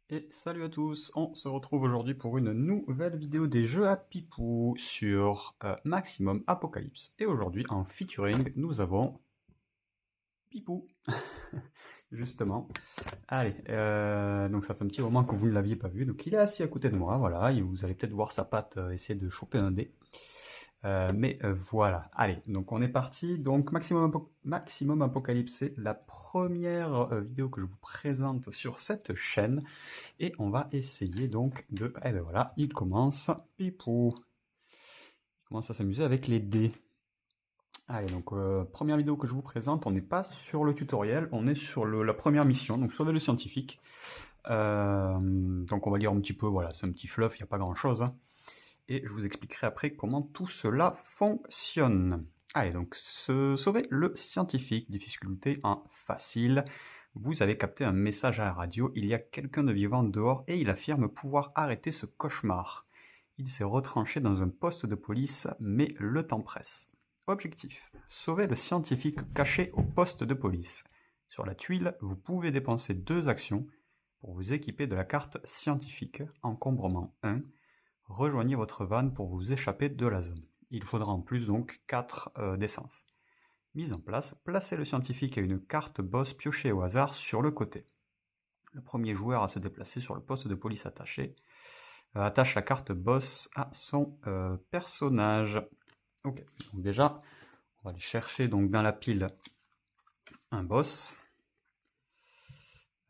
Et salut à tous, on se retrouve aujourd'hui pour une nouvelle vidéo des jeux à Pipou sur Maximum Apocalypse. Et aujourd'hui en featuring nous avons Pipou, justement. Allez, donc ça fait un petit moment que vous ne l'aviez pas vu, donc il est assis à côté de moi, voilà, et vous allez peut-être voir sa patte essayer de choper un dé. Voilà, allez, donc on est parti. Donc Maximum Apocalypse, c'est la première vidéo que je vous présente sur cette chaîne. Et on va essayer donc de... Eh ben voilà, il commence. Pipou. Il commence à s'amuser avec les dés. Allez, donc première vidéo que je vous présente, on n'est pas sur le tutoriel, on est sur la première mission, donc sauver le scientifique. Donc on va lire un petit peu, voilà, c'est un petit fluff, il n'y a pas grand chose. Hein. Et je vous expliquerai après comment tout cela fonctionne. Allez, donc sauver le scientifique, difficulté en facile. Vous avez capté un message à la radio, il y a quelqu'un de vivant dehors et il affirme pouvoir arrêter ce cauchemar. Il s'est retranché dans un poste de police, mais le temps presse. Objectif, sauver le scientifique caché au poste de police. Sur la tuile, vous pouvez dépenser 2 actions pour vous équiper de la carte scientifique, encombrement 1. Rejoignez votre van pour vous échapper de la zone. Il faudra en plus donc 4 d'essence. Mise en place, placez le scientifique à une carte boss piochée au hasard sur le côté. Le premier joueur à se déplacer sur le poste de police attaché attache la carte boss à son personnage. Ok, donc déjà, on va aller chercher donc dans la pile un boss.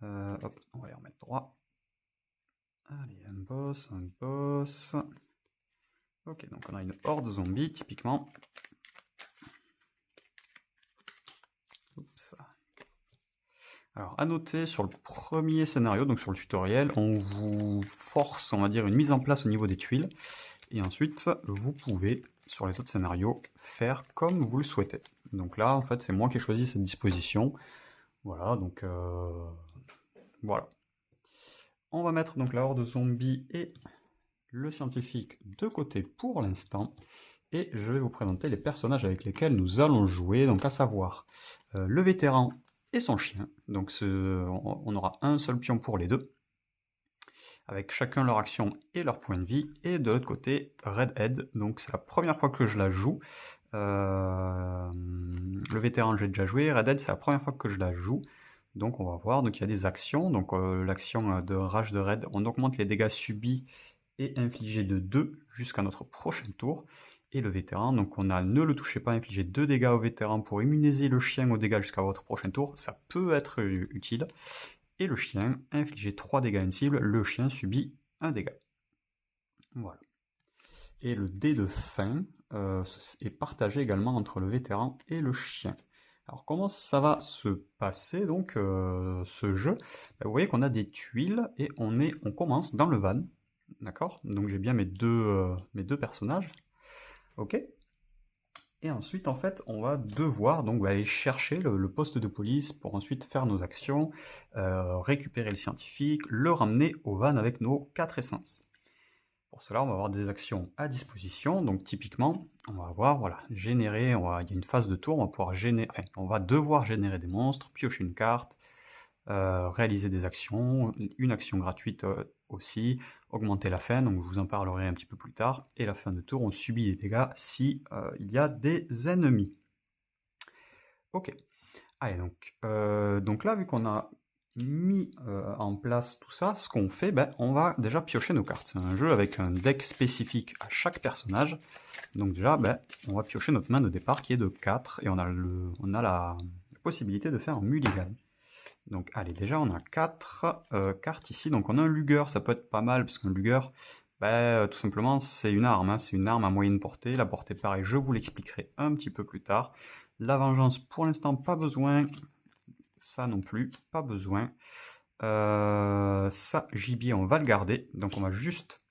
Hop, on va les remettre droit. Allez, un boss, un boss. Ok, donc on a une horde zombie typiquement. Oups. Alors, à noter sur le premier scénario, donc sur le tutoriel, on vous force, on va dire, une mise en place au niveau des tuiles. Et ensuite, vous pouvez, sur les autres scénarios, faire comme vous le souhaitez. Donc là, en fait, c'est moi qui ai choisi cette disposition. Voilà, donc voilà. On va mettre donc la horde zombie et le scientifique de côté pour l'instant. Et je vais vous présenter les personnages avec lesquels nous allons jouer, donc à savoir le vétéran et son chien. Donc on aura un seul pion pour les deux, avec chacun leur action et leur point de vie. Et de l'autre côté, Redhead, donc c'est la première fois que je la joue. Le vétéran j'ai déjà joué, Redhead c'est la première fois que je la joue. Donc on va voir, donc il y a des actions, donc l'action de rage de Red, on augmente les dégâts subis et infligés de 2 jusqu'à notre prochain tour. Et le vétéran, donc on a ne le touchez pas, infliger 2 dégâts au vétéran pour immuniser le chien aux dégâts jusqu'à votre prochain tour, ça peut être utile. Et le chien, infliger 3 dégâts à une cible, le chien subit 1 dégât. Voilà. Et le dé de fin est partagé également entre le vétéran et le chien. Alors comment ça va se passer donc ce jeu? Vous voyez qu'on a des tuiles et on commence dans le van, d'accord? Donc j'ai bien mes deux personnages, ok? Et ensuite en fait on va devoir donc aller chercher le poste de police pour ensuite faire nos actions, récupérer le scientifique, le ramener au van avec nos 4 essences. Pour cela, on va avoir des actions à disposition. Donc typiquement, on va avoir, voilà, générer, il y a une phase de tour, on va devoir générer des monstres, piocher une carte, réaliser des actions, une action gratuite aussi, augmenter la fin, donc je vous en parlerai un petit peu plus tard. Et la fin de tour, on subit des dégâts si il y a des ennemis. Ok. Allez, donc là, vu qu'on a mis en place tout ça, ce qu'on fait, on va déjà piocher nos cartes. C'est un jeu avec un deck spécifique à chaque personnage. Donc déjà, on va piocher notre main de départ qui est de 4 et on a la possibilité de faire un mulligan. Donc allez, déjà on a 4 cartes ici. Donc on a un Luger, ça peut être pas mal parce qu'un Luger, tout simplement c'est une arme. Hein. C'est une arme à moyenne portée. La portée pareil, je vous l'expliquerai un petit peu plus tard. La vengeance, pour l'instant, pas besoin. Ça non plus, pas besoin. Ça, gibier, on va le garder. Donc on va juste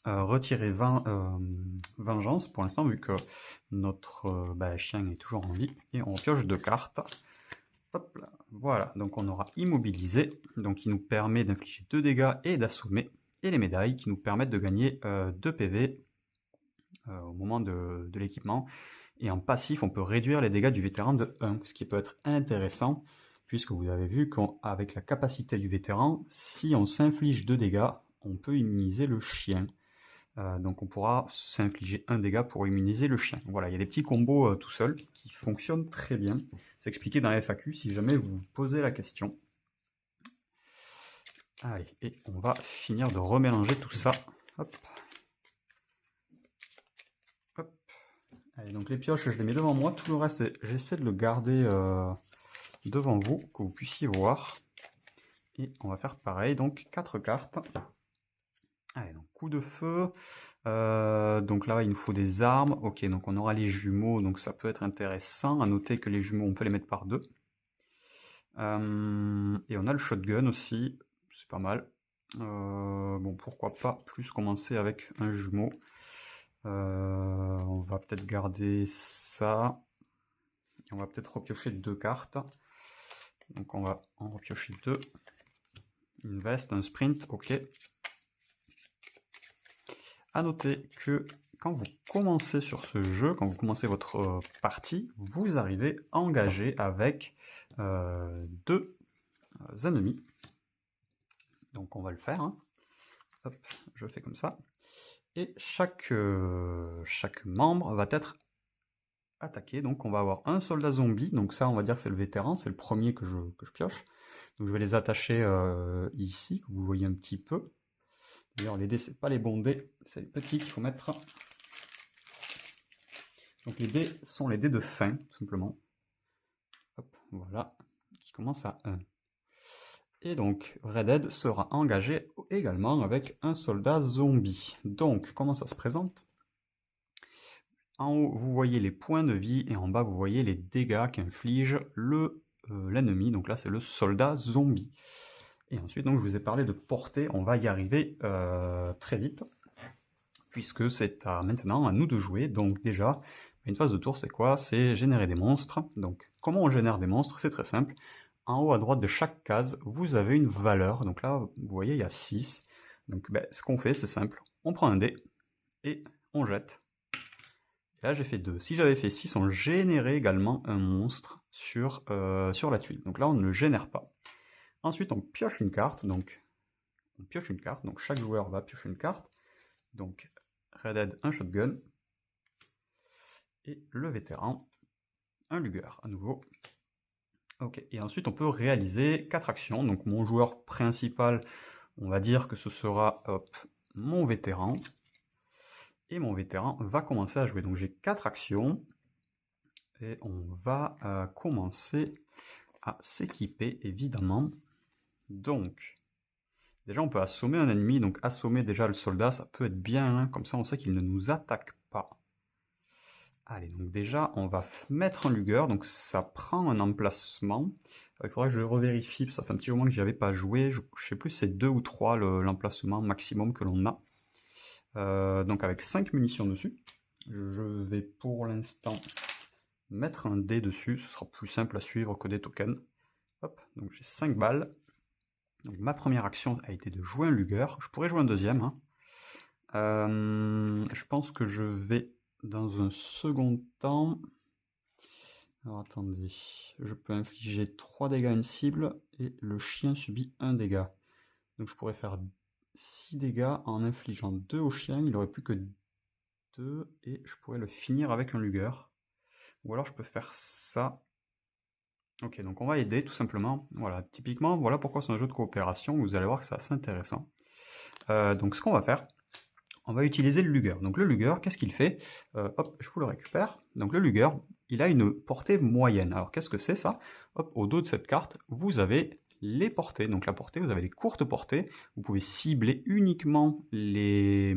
retirer vengeance pour l'instant, vu que notre chien est toujours en vie. Et on pioche 2 cartes. Hop là, voilà, donc on aura immobilisé, donc qui nous permet d'infliger 2 dégâts et d'assommer. Et les médailles qui nous permettent de gagner 2 PV au moment de l'équipement. Et en passif, on peut réduire les dégâts du vétéran de 1, ce qui peut être intéressant puisque vous avez vu qu'avec la capacité du vétéran, si on s'inflige 2 dégâts, on peut immuniser le chien. Donc on pourra s'infliger 1 dégât pour immuniser le chien. Voilà, il y a des petits combos tout seuls qui fonctionnent très bien. C'est expliqué dans la FAQ si jamais vous vous posez la question. Allez, et on va finir de remélanger tout ça. Hop. Hop. Allez, donc les pioches, je les mets devant moi. Tout le reste, j'essaie de le garder devant vous, que vous puissiez voir. Et on va faire pareil, donc 4 cartes. Allez, donc coup de feu. Donc là, il nous faut des armes. Ok, donc on aura les jumeaux, donc ça peut être intéressant. À noter que les jumeaux, on peut les mettre par 2. Et on a le shotgun aussi, c'est pas mal. Bon, pourquoi pas plus commencer avec un jumeau. On va peut-être garder ça. Et on va peut-être repiocher 2 cartes. Donc on va en repiocher 2. Une veste, un sprint, ok. À noter que quand vous commencez sur ce jeu, quand vous commencez votre partie, vous arrivez engagé avec 2 ennemis. Donc on va le faire. Hein. Hop, je fais comme ça. Et chaque membre va être attaqué. Donc on va avoir un soldat zombie. Donc ça, on va dire que c'est le vétéran. C'est le premier que je pioche. Donc je vais les attacher ici, que vous voyez un petit peu. D'ailleurs, les dés, c'est pas les bons dés, c'est les petits qu'il faut mettre. Donc les dés sont les dés de fin, tout simplement. Hop, voilà, qui commence à 1. Et donc, Redhead sera engagé également avec un soldat zombie. Donc, comment ça se présente? En haut, vous voyez les points de vie, et en bas, vous voyez les dégâts qu'inflige l'ennemi. Donc là, c'est le soldat zombie. Et ensuite, donc, je vous ai parlé de portée, on va y arriver très vite, puisque c'est maintenant à nous de jouer. Donc déjà, une phase de tour, c'est quoi? C'est générer des monstres. Donc comment on génère des monstres? C'est très simple. En haut à droite de chaque case, vous avez une valeur. Donc là, vous voyez, il y a 6. Donc ce qu'on fait, c'est simple. On prend un dé et on jette. Et là, j'ai fait 2. Si j'avais fait 6, on générait également un monstre sur la tuile. Donc là, on ne le génère pas. Ensuite, on pioche une carte. Donc, on pioche une carte. Donc, chaque joueur va piocher une carte. Donc, Redhead, un shotgun. Et le vétéran, un Luger, à nouveau. Ok, et ensuite, on peut réaliser 4 actions. Donc, mon joueur principal, on va dire que ce sera mon vétéran. Et mon vétéran va commencer à jouer. Donc, j'ai 4 actions. Et on va commencer à s'équiper, évidemment. Donc, déjà, on peut assommer un ennemi. Donc, assommer déjà le soldat, ça peut être bien. Hein, comme ça, on sait qu'il ne nous attaque pas. Allez, donc déjà, on va mettre un Luger. Donc, ça prend un emplacement. Il faudrait que je revérifie, parce que ça fait un petit moment que j'y avais pas joué. Je ne sais plus si c'est 2 ou 3 l'emplacement maximum que l'on a. Donc, avec 5 munitions dessus. Je vais pour l'instant mettre un dé dessus, ce sera plus simple à suivre que des tokens. Hop, donc j'ai 5 balles. Donc ma première action a été de jouer un Luger. Je pourrais jouer un deuxième. Hein. Je pense que je vais, dans un second temps... Alors attendez, je peux infliger 3 dégâts à une cible et le chien subit 1 dégât. Donc je pourrais faire 6 dégâts en infligeant 2 au chien, il n'aurait plus que 2 et je pourrais le finir avec un Luger. Ou alors je peux faire ça. Ok, donc on va aider tout simplement. Voilà, typiquement, voilà pourquoi c'est un jeu de coopération. Vous allez voir que c'est assez intéressant. Donc ce qu'on va faire, on va utiliser le Luger. Donc le Luger, qu'est-ce qu'il fait? Hop, je vous le récupère. Donc le Luger, il a une portée moyenne. Alors qu'est-ce que c'est ça? Hop, au dos de cette carte, vous avez les portées. Donc la portée, vous avez les courtes portées. Vous pouvez cibler uniquement les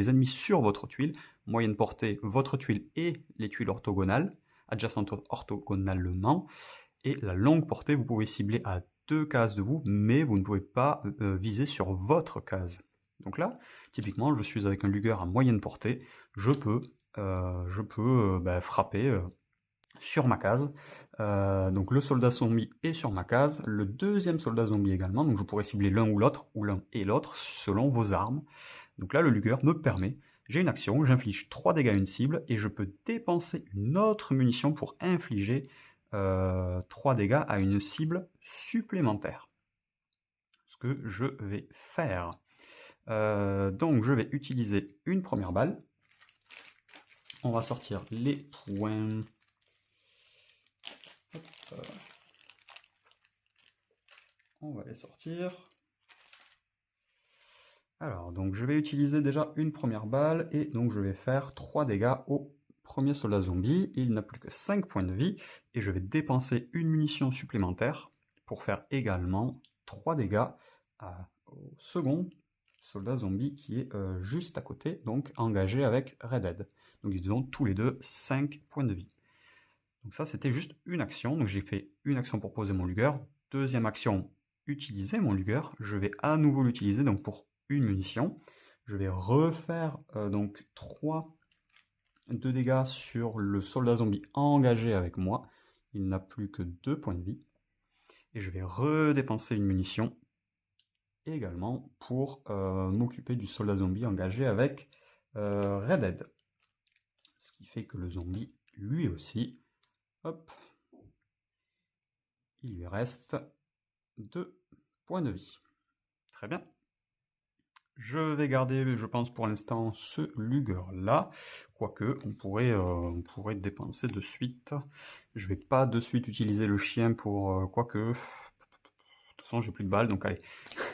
ennemis sur votre tuile. Moyenne portée, votre tuile et les tuiles orthogonales, adjacentes orthogonalement. Et la longue portée, vous pouvez cibler à 2 cases de vous, mais vous ne pouvez pas viser sur votre case. Donc là, typiquement, je suis avec un Luger à moyenne portée, je peux frapper sur ma case. Donc le soldat zombie est sur ma case, le deuxième soldat zombie également, donc je pourrais cibler l'un ou l'autre, ou l'un et l'autre, selon vos armes. Donc là, le Luger me permet, j'ai une action, j'inflige 3 dégâts à une cible, et je peux dépenser une autre munition pour infliger 3 dégâts à une cible supplémentaire. Ce que je vais faire. Donc je vais utiliser une première balle. On va sortir les points. Hop. On va les sortir. Alors, donc je vais utiliser déjà une première balle et donc je vais faire 3 dégâts au premier soldat zombie. Il n'a plus que 5 points de vie et je vais dépenser une munition supplémentaire pour faire également 3 dégâts au second soldat zombie qui est juste à côté, donc engagé avec Redhead. Donc ils ont tous les deux 5 points de vie. Donc ça c'était juste une action, donc j'ai fait une action pour poser mon Luger. Deuxième action, utiliser mon Luger. Je vais à nouveau l'utiliser donc pour une munition. Je vais refaire donc 2 dégâts sur le soldat zombie engagé avec moi. Il n'a plus que 2 points de vie. Et je vais redépenser une munition également pour m'occuper du soldat zombie engagé avec Redhead. Ce qui fait que le zombie, lui aussi, hop, il lui reste 2 points de vie. Très bien. Je vais garder, je pense pour l'instant, ce Luger-là. Quoique, on pourrait dépenser de suite. Je vais pas de suite utiliser le chien pour... quoique... De toute façon, j'ai plus de balles, donc allez.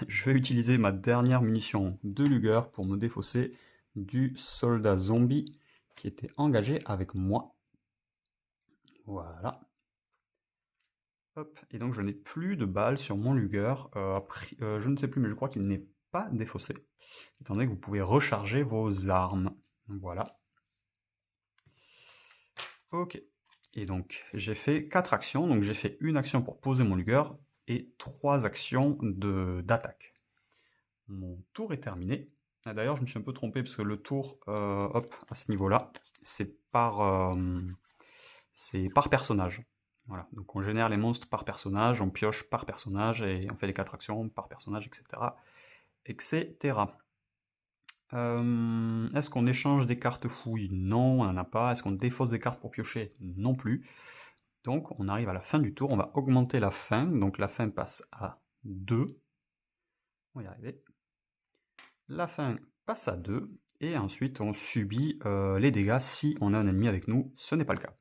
Je vais utiliser ma dernière munition de Luger pour me défausser du soldat zombie qui était engagé avec moi. Voilà. Hop. Et donc, je n'ai plus de balles sur mon Luger. Je ne sais plus, mais je crois qu'il n'est pas défaussé, étant donné que vous pouvez recharger vos armes. Voilà. Ok. Et donc, j'ai fait 4 actions. Donc, j'ai fait une action pour poser mon Luger et 3 actions d'attaque. Mon tour est terminé. D'ailleurs, je me suis un peu trompé parce que le tour, hop, à ce niveau-là, c'est par personnage. Voilà, donc on génère les monstres par personnage, on pioche par personnage et on fait les 4 actions par personnage, etc. etc. Est-ce qu'on échange des cartes fouilles? Non, on n'en a pas. Est-ce qu'on défausse des cartes pour piocher? Non plus. Donc on arrive à la fin du tour, on va augmenter la fin. Donc la fin passe à 2. On va y arriver. La fin passe à 2. Et ensuite on subit les dégâts si on a un ennemi avec nous. Ce n'est pas le cas.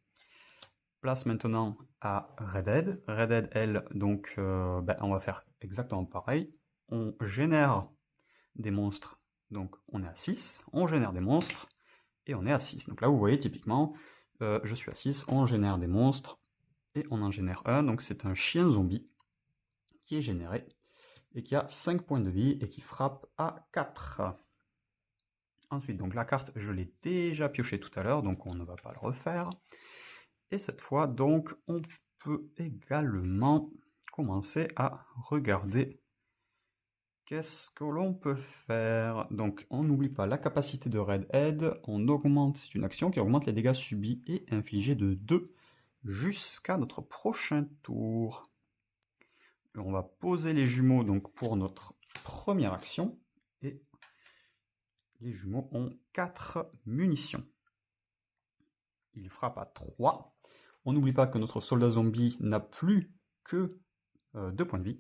Place maintenant à Redhead. Redhead, elle, donc on va faire exactement pareil. On génère des monstres, donc on est à 6. On génère des monstres et on est à 6. Donc là, vous voyez typiquement, je suis à 6, on génère des monstres et on en génère un. Donc c'est un chien zombie qui est généré et qui a 5 points de vie et qui frappe à 4. Ensuite, donc la carte, je l'ai déjà piochée tout à l'heure, donc on ne va pas le refaire. Et cette fois, donc, on peut également commencer à regarder qu'est-ce que l'on peut faire. Donc, on n'oublie pas la capacité de Redhead. On augmente, c'est une action qui augmente les dégâts subis et infligés de 2 jusqu'à notre prochain tour. On va poser les jumeaux donc pour notre première action. Et les jumeaux ont 4 munitions. Il frappe à 3. On n'oublie pas que notre soldat zombie n'a plus que 2 points de vie.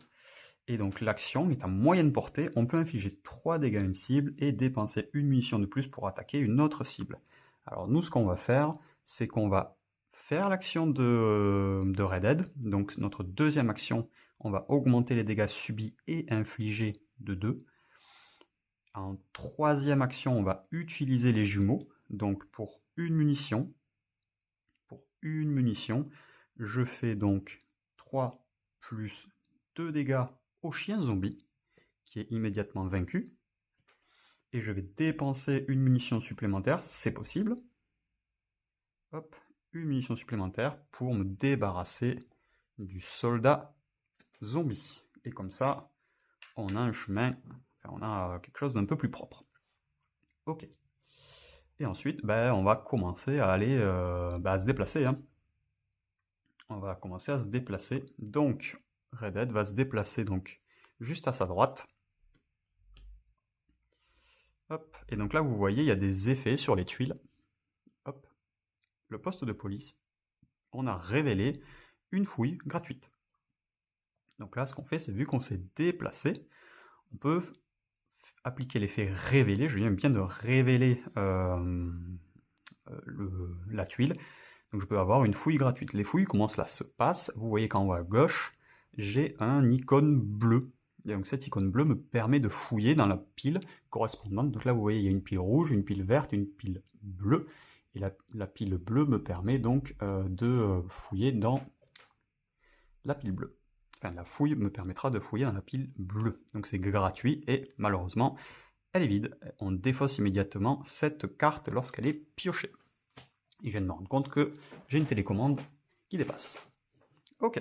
Et donc l'action est à moyenne portée. On peut infliger 3 dégâts à une cible et dépenser une munition de plus pour attaquer une autre cible. Alors nous, ce qu'on va faire, c'est qu'on va faire l'action de Redhead. Donc notre deuxième action, on va augmenter les dégâts subis et infligés de 2. En troisième action, on va utiliser les jumeaux. Donc pour une munition, je fais donc 3 plus 2 dégâts au chien zombie, qui est immédiatement vaincu. Et je vais dépenser une munition supplémentaire, c'est possible. Hop, une munition supplémentaire pour me débarrasser du soldat zombie. Et comme ça, on a un chemin, on a quelque chose d'un peu plus propre. Ok. Et ensuite, on va commencer à aller à se déplacer. On va commencer à se déplacer. Donc, Redhead va se déplacer donc juste à sa droite. Hop. Et donc là, vous voyez, il y a des effets sur les tuiles. Hop. Le poste de police. On a révélé une fouille gratuite. Donc là, ce qu'on fait, c'est vu qu'on s'est déplacé, on peut appliquer l'effet révéler. Je viens bien de révéler la tuile. Donc je peux avoir une fouille gratuite. Les fouilles, comment cela se passe? Vous voyez qu'en haut à gauche, j'ai un icône bleu. Et donc cette icône bleue me permet de fouiller dans la pile correspondante. Donc là, vous voyez, il y a une pile rouge, une pile verte, une pile bleue. Et la pile bleue me permet donc de fouiller dans la pile bleue. Enfin, la fouille me permettra de fouiller dans la pile bleue. Donc c'est gratuit et malheureusement, elle est vide. On défausse immédiatement cette carte lorsqu'elle est piochée. Et je viens de me rendre compte que j'ai une télécommande qui dépasse. Ok.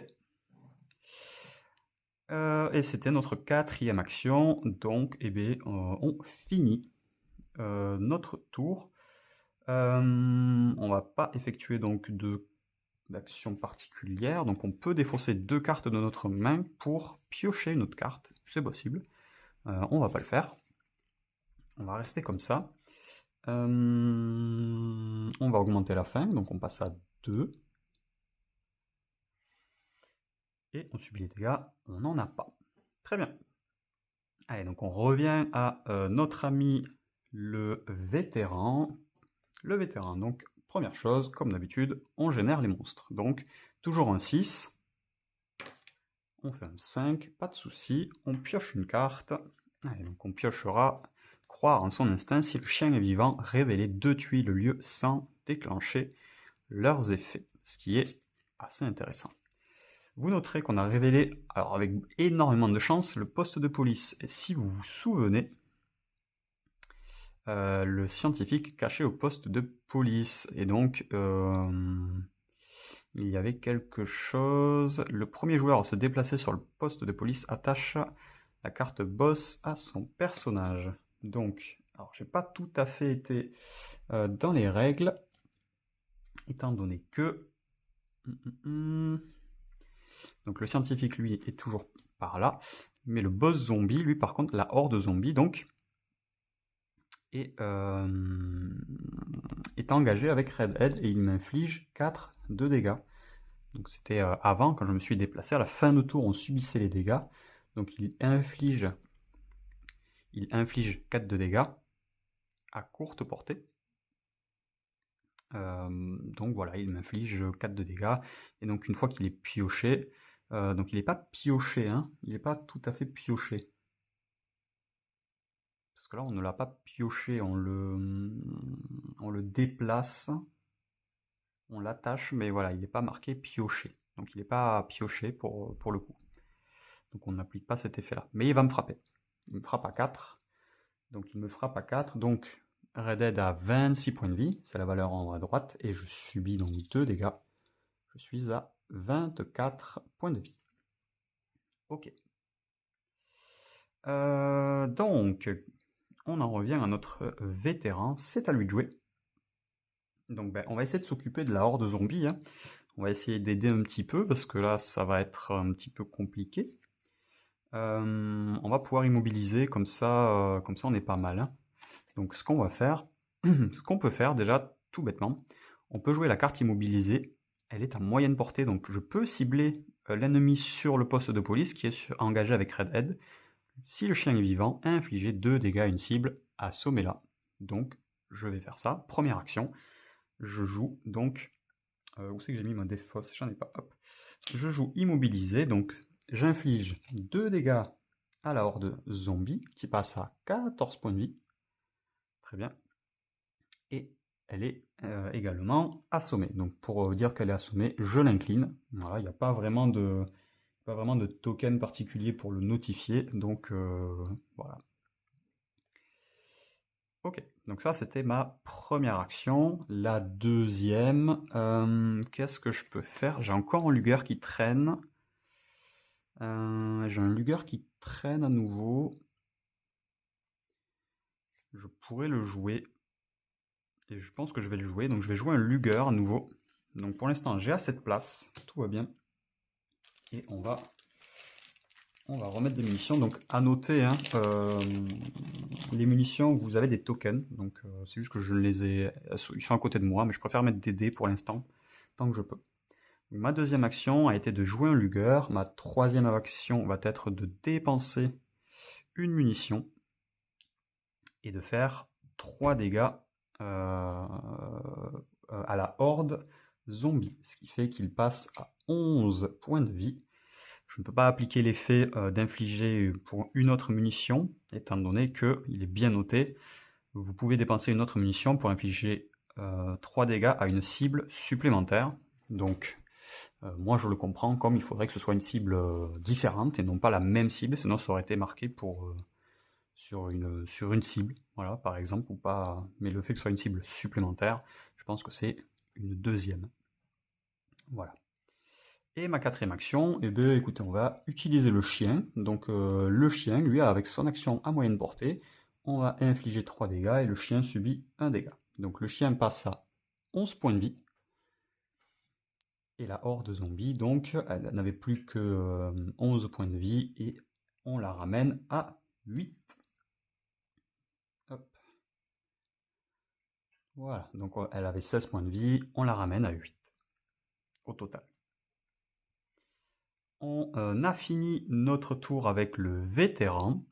Et c'était notre 4e action. Donc, eh bien, on finit notre tour. On va pas effectuer donc d'action particulière. Donc, on peut défausser 2 cartes de notre main pour piocher une autre carte. C'est possible. On va pas le faire. On va rester comme ça. On va augmenter la fin, donc on passe à 2. Et on subit les dégâts, on n'en a pas. Très bien. Allez, donc on revient à notre ami le vétéran. Le vétéran, donc première chose, comme d'habitude, on génère les monstres. Donc toujours un 6. On fait un 5, pas de souci. On pioche une carte. Allez, donc on piochera croire en son instinct. Si le chien est vivant, révéler 2 tuiles le lieu sans déclencher leurs effets. Ce qui est assez intéressant. Vous noterez qu'on a révélé, alors avec énormément de chance, le poste de police. Et si vous vous souvenez, le scientifique caché au poste de police. Et donc, il y avait quelque chose. Le premier joueur à se déplacer sur le poste de police attache la carte boss à son personnage. Donc, alors j'ai pas tout à fait été dans les règles, étant donné que... Donc le scientifique, lui, est toujours par là. Mais le boss zombie, lui, par contre, la horde zombie, donc, est engagé avec Redhead et il m'inflige 4 de dégâts. Donc c'était avant, quand je me suis déplacé. À la fin de tour, on subissait les dégâts. Donc il inflige 4 de dégâts à courte portée. Donc voilà, il m'inflige 4 de dégâts. Et donc une fois qu'il est pioché, donc il n'est pas pioché, hein, il n'est pas tout à fait pioché. Parce que là, on ne l'a pas pioché, on le déplace, on l'attache, mais voilà, il n'est pas marqué pioché. Donc il n'est pas pioché pour le coup. Donc on n'applique pas cet effet-là. Mais il va me frapper. Il me frappe à 4. Donc il me frappe à 4. Donc Redhead a 26 points de vie, c'est la valeur en haut à droite, et je subis donc 2 dégâts. Je suis à 24 points de vie. Ok. Donc, on en revient à notre vétéran, c'est à lui de jouer. Donc on va essayer de s'occuper de la horde zombie, hein. On va essayer d'aider un petit peu, parce que là ça va être un petit peu compliqué. On va pouvoir immobiliser, comme ça on est pas mal, hein. Donc ce qu'on va faire, ce qu'on peut faire déjà, tout bêtement, on peut jouer la carte immobilisée, elle est à moyenne portée, donc je peux cibler l'ennemi sur le poste de police qui est engagé avec Redhead. Si le chien est vivant, infliger 2 dégâts à une cible, assommez-la. Donc je vais faire ça, première action, je joue donc, où c'est que j'ai mis ma défausse, j'en ai pas, hop, je joue immobilisé, donc j'inflige 2 dégâts à la horde zombie, qui passe à 14 points de vie, très bien, et elle est également assommée. Donc pour dire qu'elle est assommée, je l'incline. Voilà, il n'y a pas vraiment de token particulier pour le notifier. Donc voilà. Ok, donc ça c'était ma première action. La deuxième, qu'est-ce que je peux faire? J'ai encore un Luger qui traîne. J'ai un Luger qui traîne à nouveau. Je pourrais le jouer. Et je pense que je vais le jouer. Donc je vais jouer un Luger à nouveau. Donc pour l'instant j'ai assez de place. Tout va bien. Et on va remettre des munitions. Donc à noter, hein, les munitions, vous avez des tokens. Donc c'est juste que je les ai... Ils sont à côté de moi, mais je préfère mettre des dés pour l'instant, tant que je peux. Ma deuxième action a été de jouer un Luger. Ma troisième action va être de dépenser une munition et de faire 3 dégâts à la horde zombie, ce qui fait qu'il passe à 11 points de vie. Je ne peux pas appliquer l'effet d'infliger pour une autre munition, étant donné qu'il est bien noté. Vous pouvez dépenser une autre munition pour infliger 3 dégâts à une cible supplémentaire. Donc, moi je le comprends comme il faudrait que ce soit une cible différente et non pas la même cible, sinon ça aurait été marqué pour, sur une cible, voilà, par exemple, ou pas. Mais le fait que ce soit une cible supplémentaire, je pense que c'est une deuxième. Voilà. Et ma quatrième action, eh bien, écoutez, on va utiliser le chien. Donc le chien, lui, avec son action à moyenne portée, on va infliger 3 dégâts et le chien subit 1 dégât. Donc le chien passe à 11 points de vie. Et la horde zombie, donc, elle n'avait plus que 11 points de vie et on la ramène à 8. Hop. Voilà, donc elle avait 16 points de vie, on la ramène à 8 au total. On a fini notre tour avec le vétéran.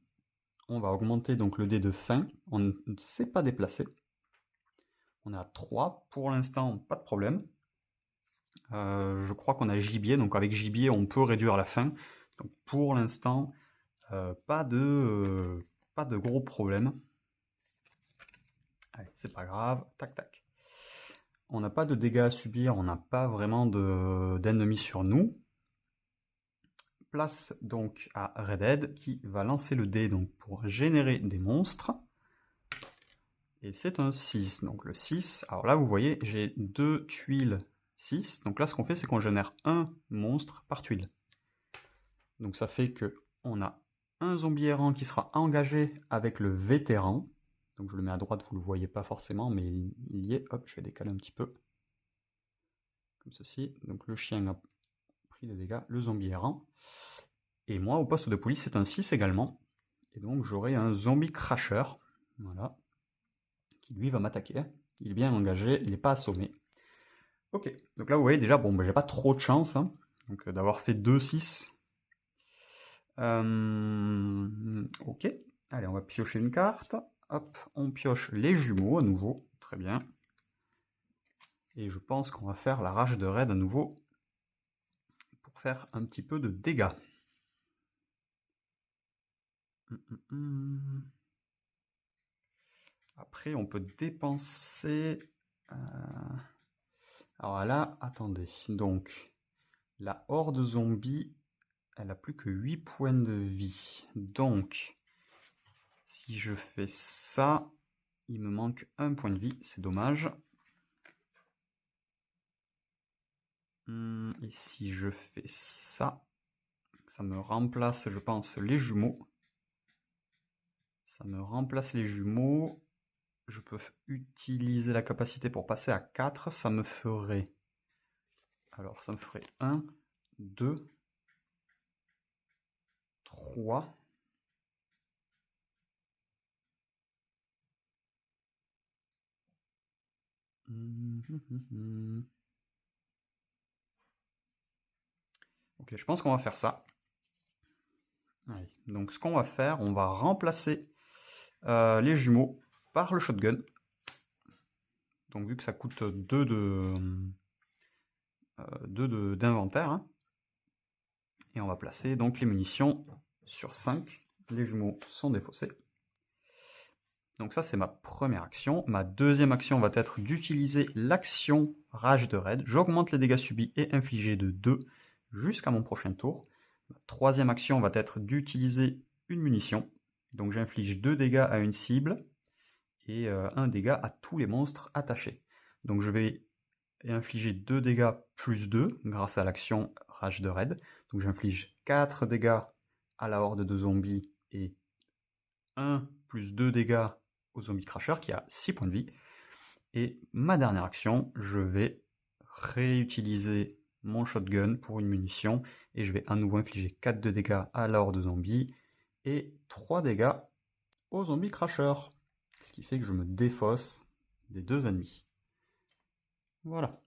On va augmenter donc le dé de fin. On ne s'est pas déplacé. On est à 3 pour l'instant, pas de problème. Je crois qu'on a gibier, donc avec gibier on peut réduire la fin. Donc pour l'instant, pas de gros problèmes. Allez, c'est pas grave, tac tac. On n'a pas de dégâts à subir, on n'a pas vraiment d'ennemis sur nous. Place donc à Redhead qui va lancer le dé donc pour générer des monstres. Et c'est un 6. Donc le 6, alors là vous voyez, j'ai 2 tuiles 6. Donc là ce qu'on fait, c'est qu'on génère un monstre par tuile. Donc ça fait que on a un zombie errant qui sera engagé avec le vétéran. Donc je le mets à droite, vous ne le voyez pas forcément, mais il y est. Hop, je vais décaler un petit peu. Comme ceci. Donc le chien a pris des dégâts, le zombie errant. Et moi, au poste de police, c'est un 6 également. Et donc j'aurai un zombie crasher. Voilà. Qui lui va m'attaquer. Il est bien engagé, il n'est pas assommé. Ok, donc là vous voyez déjà, bon, ben, j'ai pas trop de chance hein, donc d'avoir fait 2-6. Ok, allez, on va piocher une carte. Hop, on pioche les jumeaux à nouveau, très bien. Et je pense qu'on va faire la rage de raid à nouveau pour faire un petit peu de dégâts. Après, on peut dépenser... Alors là, attendez. Donc, la horde zombie, elle a plus que 8 points de vie. Donc, si je fais ça, il me manque un point de vie. C'est dommage. Et si je fais ça, ça me remplace, je pense, les jumeaux. Ça me remplace les jumeaux. Je peux utiliser la capacité pour passer à 4. Ça me ferait... Alors, ça me ferait 1, 2, 3. Ok, je pense qu'on va faire ça. Allez, donc ce qu'on va faire, on va remplacer les jumeaux par le shotgun. Donc vu que ça coûte 2 d'inventaire, hein, et on va placer donc les munitions sur 5. Les jumeaux sont défaussés. Donc ça c'est ma première action. Ma deuxième action va être d'utiliser l'action rage de raid. J'augmente les dégâts subis et infligés de 2 jusqu'à mon prochain tour. Ma troisième action va être d'utiliser une munition. Donc j'inflige 2 dégâts à une cible et 1 dégât à tous les monstres attachés. Donc je vais infliger 2 dégâts plus 2 grâce à l'action rage de raid. Donc j'inflige 4 dégâts à la horde de zombies et 1 plus 2 dégâts au zombie crasher qui a 6 points de vie. Et ma dernière action, je vais réutiliser mon shotgun pour une munition et je vais à nouveau infliger 4 de dégâts à la horde de zombies et 3 dégâts au zombie crasher. Ce qui fait que je me défausse des 2 ennemis. Voilà.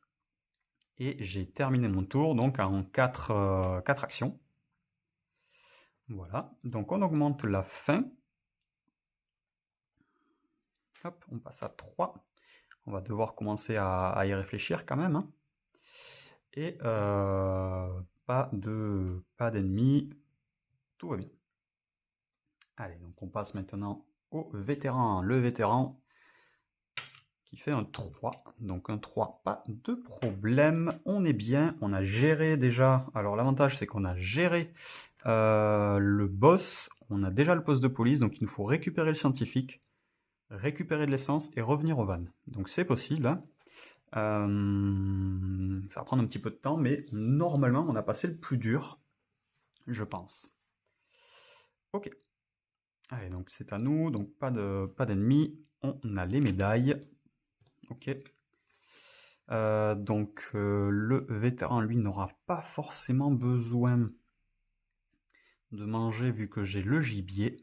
Et j'ai terminé mon tour donc en 4 actions. Voilà, donc on augmente la faim. Hop, on passe à 3. On va devoir commencer à y réfléchir quand même, hein. Et pas d'ennemis, tout va bien. Allez, donc on passe maintenant au vétéran. Le vétéran qui fait un 3. Donc un 3, pas de problème. On est bien, on a géré déjà. Alors l'avantage c'est qu'on a géré le boss. On a déjà le poste de police, donc il nous faut récupérer le scientifique, récupérer de l'essence et revenir au van. Donc c'est possible, hein. Ça va prendre un petit peu de temps, mais normalement on a passé le plus dur, je pense. Ok. Allez, donc c'est à nous, donc pas d'ennemis. On a les médailles. Ok. Donc le vétéran, lui, n'aura pas forcément besoin de manger vu que j'ai le gibier.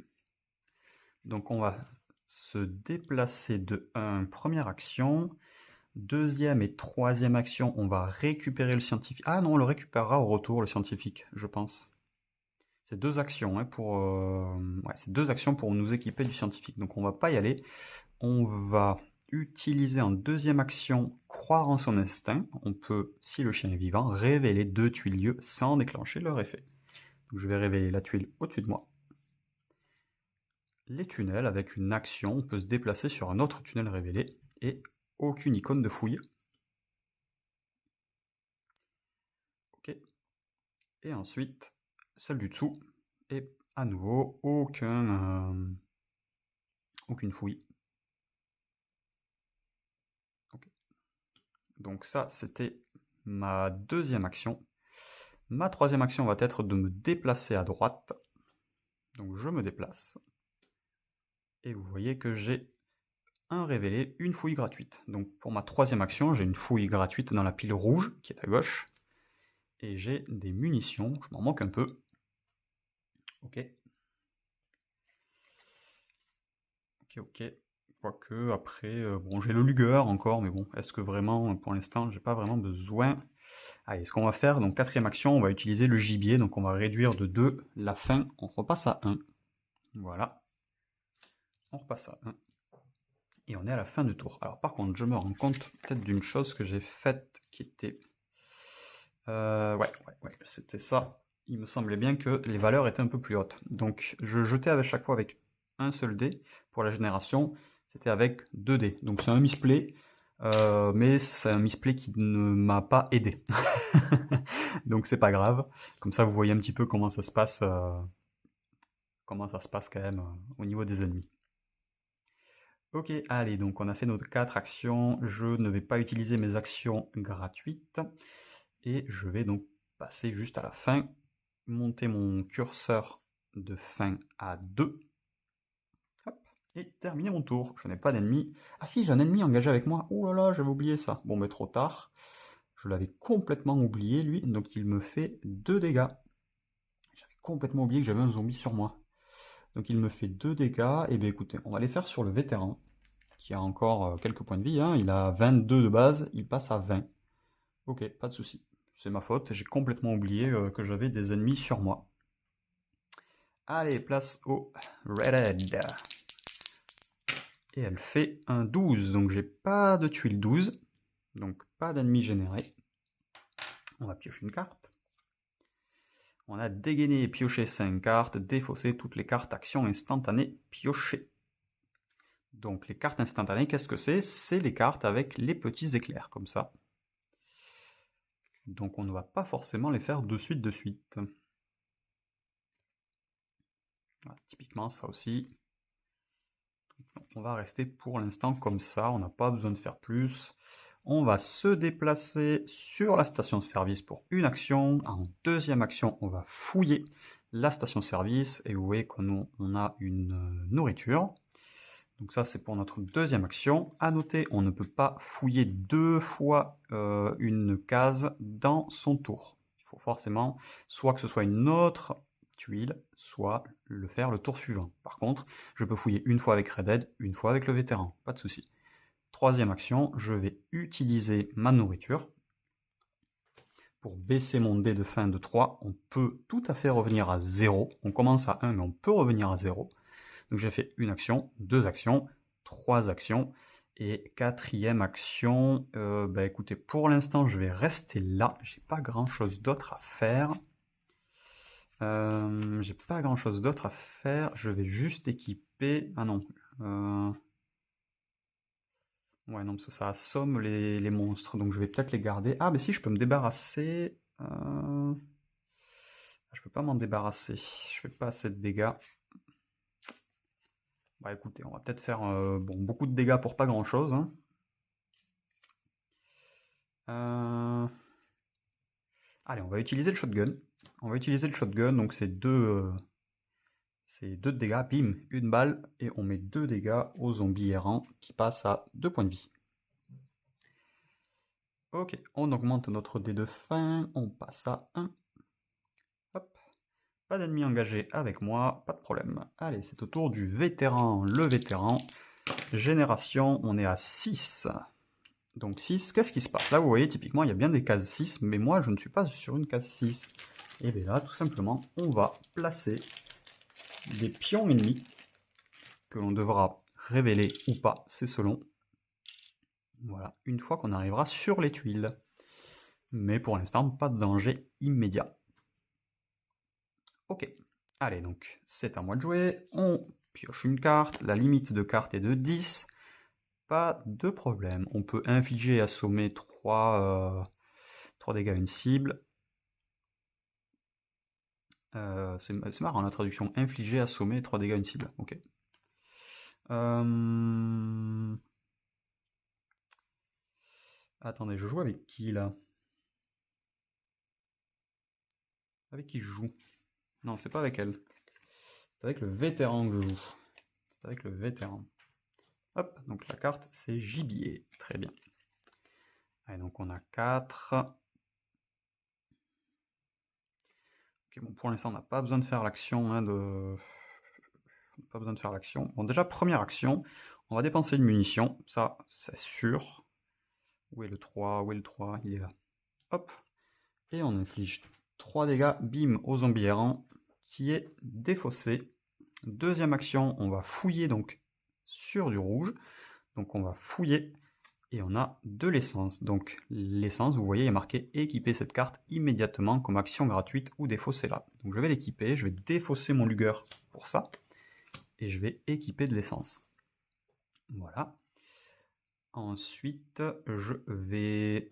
Donc on va se déplacer de 1, première action. Deuxième et troisième action, on va récupérer le scientifique. Ah non, on le récupérera au retour, le scientifique, je pense. C'est 2 actions, hein, c'est 2 actions pour nous équiper du scientifique. Donc on va pas y aller. On va utiliser en deuxième action croire en son instinct. On peut, si le chien est vivant, révéler 2 tuiliers sans déclencher leur effet. Donc je vais révéler la tuile au-dessus de moi. Les tunnels, avec une action, on peut se déplacer sur un autre tunnel révélé et aucune icône de fouille. Ok. Et ensuite, celle du dessous, et à nouveau, aucune fouille. Okay. Donc ça, c'était ma deuxième action. Ma troisième action va être de me déplacer à droite. Donc je me déplace. Et vous voyez que j'ai un révélé, une fouille gratuite. Donc pour ma troisième action, j'ai une fouille gratuite dans la pile rouge, qui est à gauche. Et j'ai des munitions, je m'en manque un peu. Ok. Ok. Quoique, après, bon, j'ai le Luger encore, mais bon, est-ce que vraiment, pour l'instant, j'ai pas vraiment besoin. Allez, ce qu'on va faire, donc quatrième action, on va utiliser le gibier, donc on va réduire de 2 la faim, on repasse à 1. Voilà. On repasse à 1. Et on est à la fin du tour. Alors par contre, je me rends compte peut-être d'une chose que j'ai faite qui était... ouais, c'était ça. Il me semblait bien que les valeurs étaient un peu plus hautes. Donc je jetais avec chaque fois avec un seul dé. Pour la génération, c'était avec 2 dés. Donc c'est un misplay, mais c'est un misplay qui ne m'a pas aidé. Donc c'est pas grave. Comme ça, vous voyez un petit peu comment ça se passe quand même au niveau des ennemis. Ok, allez, donc on a fait nos 4 actions. Je ne vais pas utiliser mes actions gratuites. Et je vais donc passer juste à la fin, monter mon curseur de fin à 2. Hop, et terminer mon tour. Je n'ai pas d'ennemi. Ah si, j'ai un ennemi engagé avec moi. Oh là là, j'avais oublié ça. Bon, mais trop tard. Je l'avais complètement oublié, lui. Donc il me fait 2 dégâts. J'avais complètement oublié que j'avais un zombie sur moi. Donc il me fait 2 dégâts. Et bien écoutez, on va les faire sur le vétéran, qui a encore quelques points de vie, hein. Il a 22 de base, il passe à 20. Ok, pas de souci. C'est ma faute, j'ai complètement oublié que j'avais des ennemis sur moi. Allez, place au Redhead. Et elle fait un 12, donc j'ai pas de tuile 12. Donc pas d'ennemis générés. On va piocher une carte. On a dégainé et pioché 5 cartes, défaussé toutes les cartes actions instantanées piochées. Donc les cartes instantanées, qu'est-ce que c'est? C'est les cartes avec les petits éclairs, comme ça. Donc on ne va pas forcément les faire de suite. Voilà, typiquement ça aussi. On va rester pour l'instant comme ça, on n'a pas besoin de faire plus. On va se déplacer sur la station-service pour une action. En deuxième action, on va fouiller la station-service et vous voyez qu'on a une nourriture. Donc ça, c'est pour notre deuxième action. À noter, on ne peut pas fouiller 2 fois une case dans son tour. Il faut forcément soit que ce soit une autre tuile, soit le faire le tour suivant. Par contre, je peux fouiller une fois avec Redhead, une fois avec le vétéran, pas de souci. Troisième action, je vais utiliser ma nourriture. pour baisser mon dé de fin de 3, on peut tout à fait revenir à 0. On commence à 1, mais on peut revenir à 0. Donc j'ai fait une action, 2 actions, 3 actions, et 4e action, écoutez, pour l'instant je vais rester là, j'ai pas grand chose d'autre à faire. Je vais juste équiper, ah non, ouais non, parce que ça assomme les monstres, donc je vais peut-être les garder. Ah mais si, je peux me débarrasser, je peux pas m'en débarrasser, je fais pas assez de dégâts. Bah écoutez, on va peut-être faire beaucoup de dégâts pour pas grand-chose, hein. Allez, on va utiliser le shotgun. Donc c'est deux dégâts, bim, une balle, et on met 2 dégâts au zombie errant qui passe à 2 points de vie. Ok, on augmente notre dé de fin, on passe à 1. Hop, pas d'ennemi engagé avec moi, pas de problème. Allez, c'est au tour du vétéran. Le vétéran, génération, on est à 6. Donc 6, qu'est-ce qui se passe? Là, vous voyez, typiquement, il y a bien des cases 6, mais moi, je ne suis pas sur une case 6. Et bien là, tout simplement, on va placer des pions ennemis que l'on devra révéler ou pas, c'est selon. Voilà, une fois qu'on arrivera sur les tuiles. Mais pour l'instant, pas de danger immédiat. Ok, allez, donc c'est à moi de jouer. On pioche une carte, la limite de carte est de 10. Pas de problème. On peut infliger et assommer 3 dégâts à une cible. C'est marrant la traduction. Infliger, assommer, 3 dégâts à une cible. Ok. Attendez, je joue avec qui là? Avec qui je joue? Non, c'est pas avec elle. C'est avec le vétéran que je joue. C'est avec le vétéran. Hop, donc la carte c'est gibier. Très bien. Allez, donc on a 4. Ok, bon, pour l'instant on n'a pas besoin de faire l'action Pas besoin de faire l'action. Bon, déjà, première action, on va dépenser une munition, ça, c'est sûr. Où est le 3? Où est le 3? Il est là. Hop. Et on inflige 3 dégâts, bim, au zombie errant, qui est défaussé. Deuxième action, on va fouiller donc sur du rouge. Donc on va fouiller et on a de l'essence. Donc l'essence, vous voyez, il est marqué équiper cette carte immédiatement comme action gratuite ou défausser là. Donc je vais l'équiper, je vais défausser mon Luger pour ça. Et je vais équiper de l'essence. Voilà. Ensuite, je vais...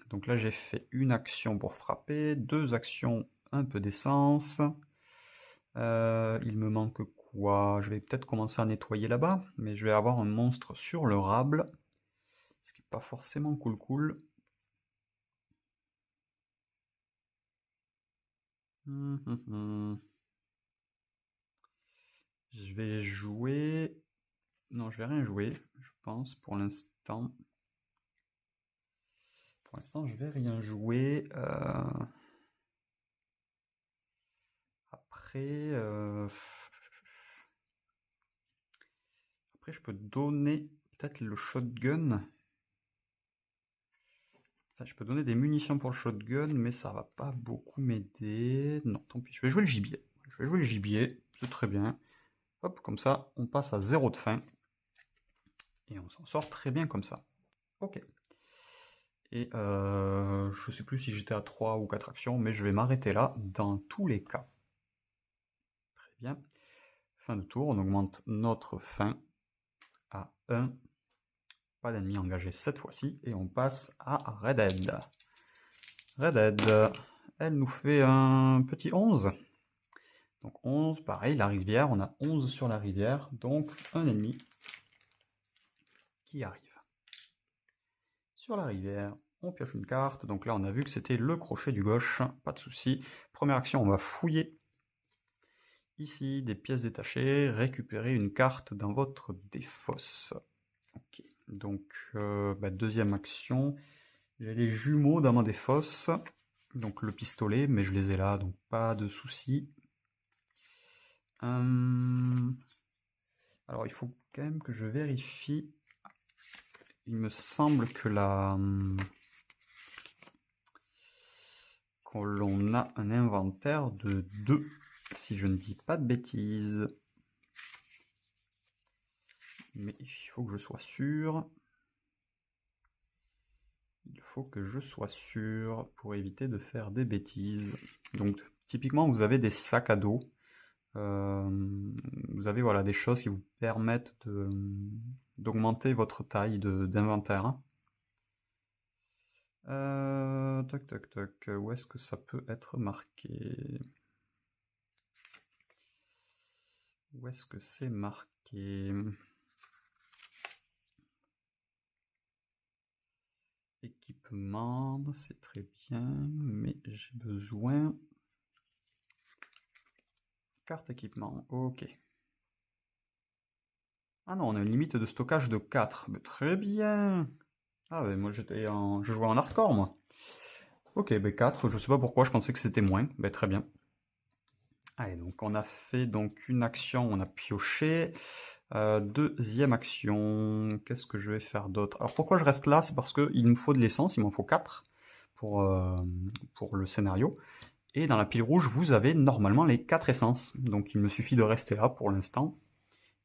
donc là, j'ai fait une action pour frapper, 2 actions, un peu d'essence. Il me manque quoi? Je vais peut-être commencer à nettoyer là-bas, mais je vais avoir un monstre sur le rable, ce qui n'est pas forcément cool. Je vais jouer... Non, je vais rien jouer, je pense, pour l'instant. Pour l'instant, je vais rien jouer. Après, je peux donner peut-être le shotgun. Enfin, je peux donner des munitions pour le shotgun, mais ça va pas beaucoup m'aider. Non, tant pis, je vais jouer le gibier. C'est très bien. Hop, comme ça, on passe à 0 de fin. Et on s'en sort très bien comme ça. Ok. Et je sais plus si j'étais à 3 ou 4 actions, mais je vais m'arrêter là dans tous les cas. Très bien. Fin de tour, on augmente notre fin à 1. Pas d'ennemi engagé cette fois-ci, et on passe à Redhead. Redhead, elle nous fait un petit 11. Donc 11, pareil, la rivière, on a 11 sur la rivière, donc un ennemi qui arrive. Sur la rivière, on pioche une carte, donc là on a vu que c'était le crochet du gauche, pas de souci. Première action, on va fouiller ici des pièces détachées, récupérer une carte dans votre défausse. Ok, donc deuxième action, j'ai les jumeaux dans ma défausse, donc le pistolet, mais je les ai là, donc pas de souci. Alors il faut quand même que je vérifie. Il me semble que l'on a un inventaire de 2, si je ne dis pas de bêtises. Mais il faut que je sois sûr. Il faut que je sois sûr pour éviter de faire des bêtises. Donc typiquement vous avez des sacs à dos. Vous avez voilà, des choses qui vous permettent d'augmenter votre taille d'inventaire. Toc toc toc, où est-ce que ça peut être marqué? Où est-ce que c'est marqué? Équipement, c'est très bien, mais j'ai besoin... Carte équipement, ok. Ah non, on a une limite de stockage de 4. Mais très bien. Ah ouais, moi je jouais en hardcore, moi. Ok, 4, je sais pas pourquoi, je pensais que c'était moins. Très bien. Allez, donc on a fait donc une action, on a pioché. Deuxième action, qu'est-ce que je vais faire d'autre? Alors pourquoi je reste là? C'est parce qu'il me faut de l'essence, il m'en faut 4 pour le scénario. Et dans la pile rouge, vous avez normalement les 4 essences. Donc il me suffit de rester là pour l'instant.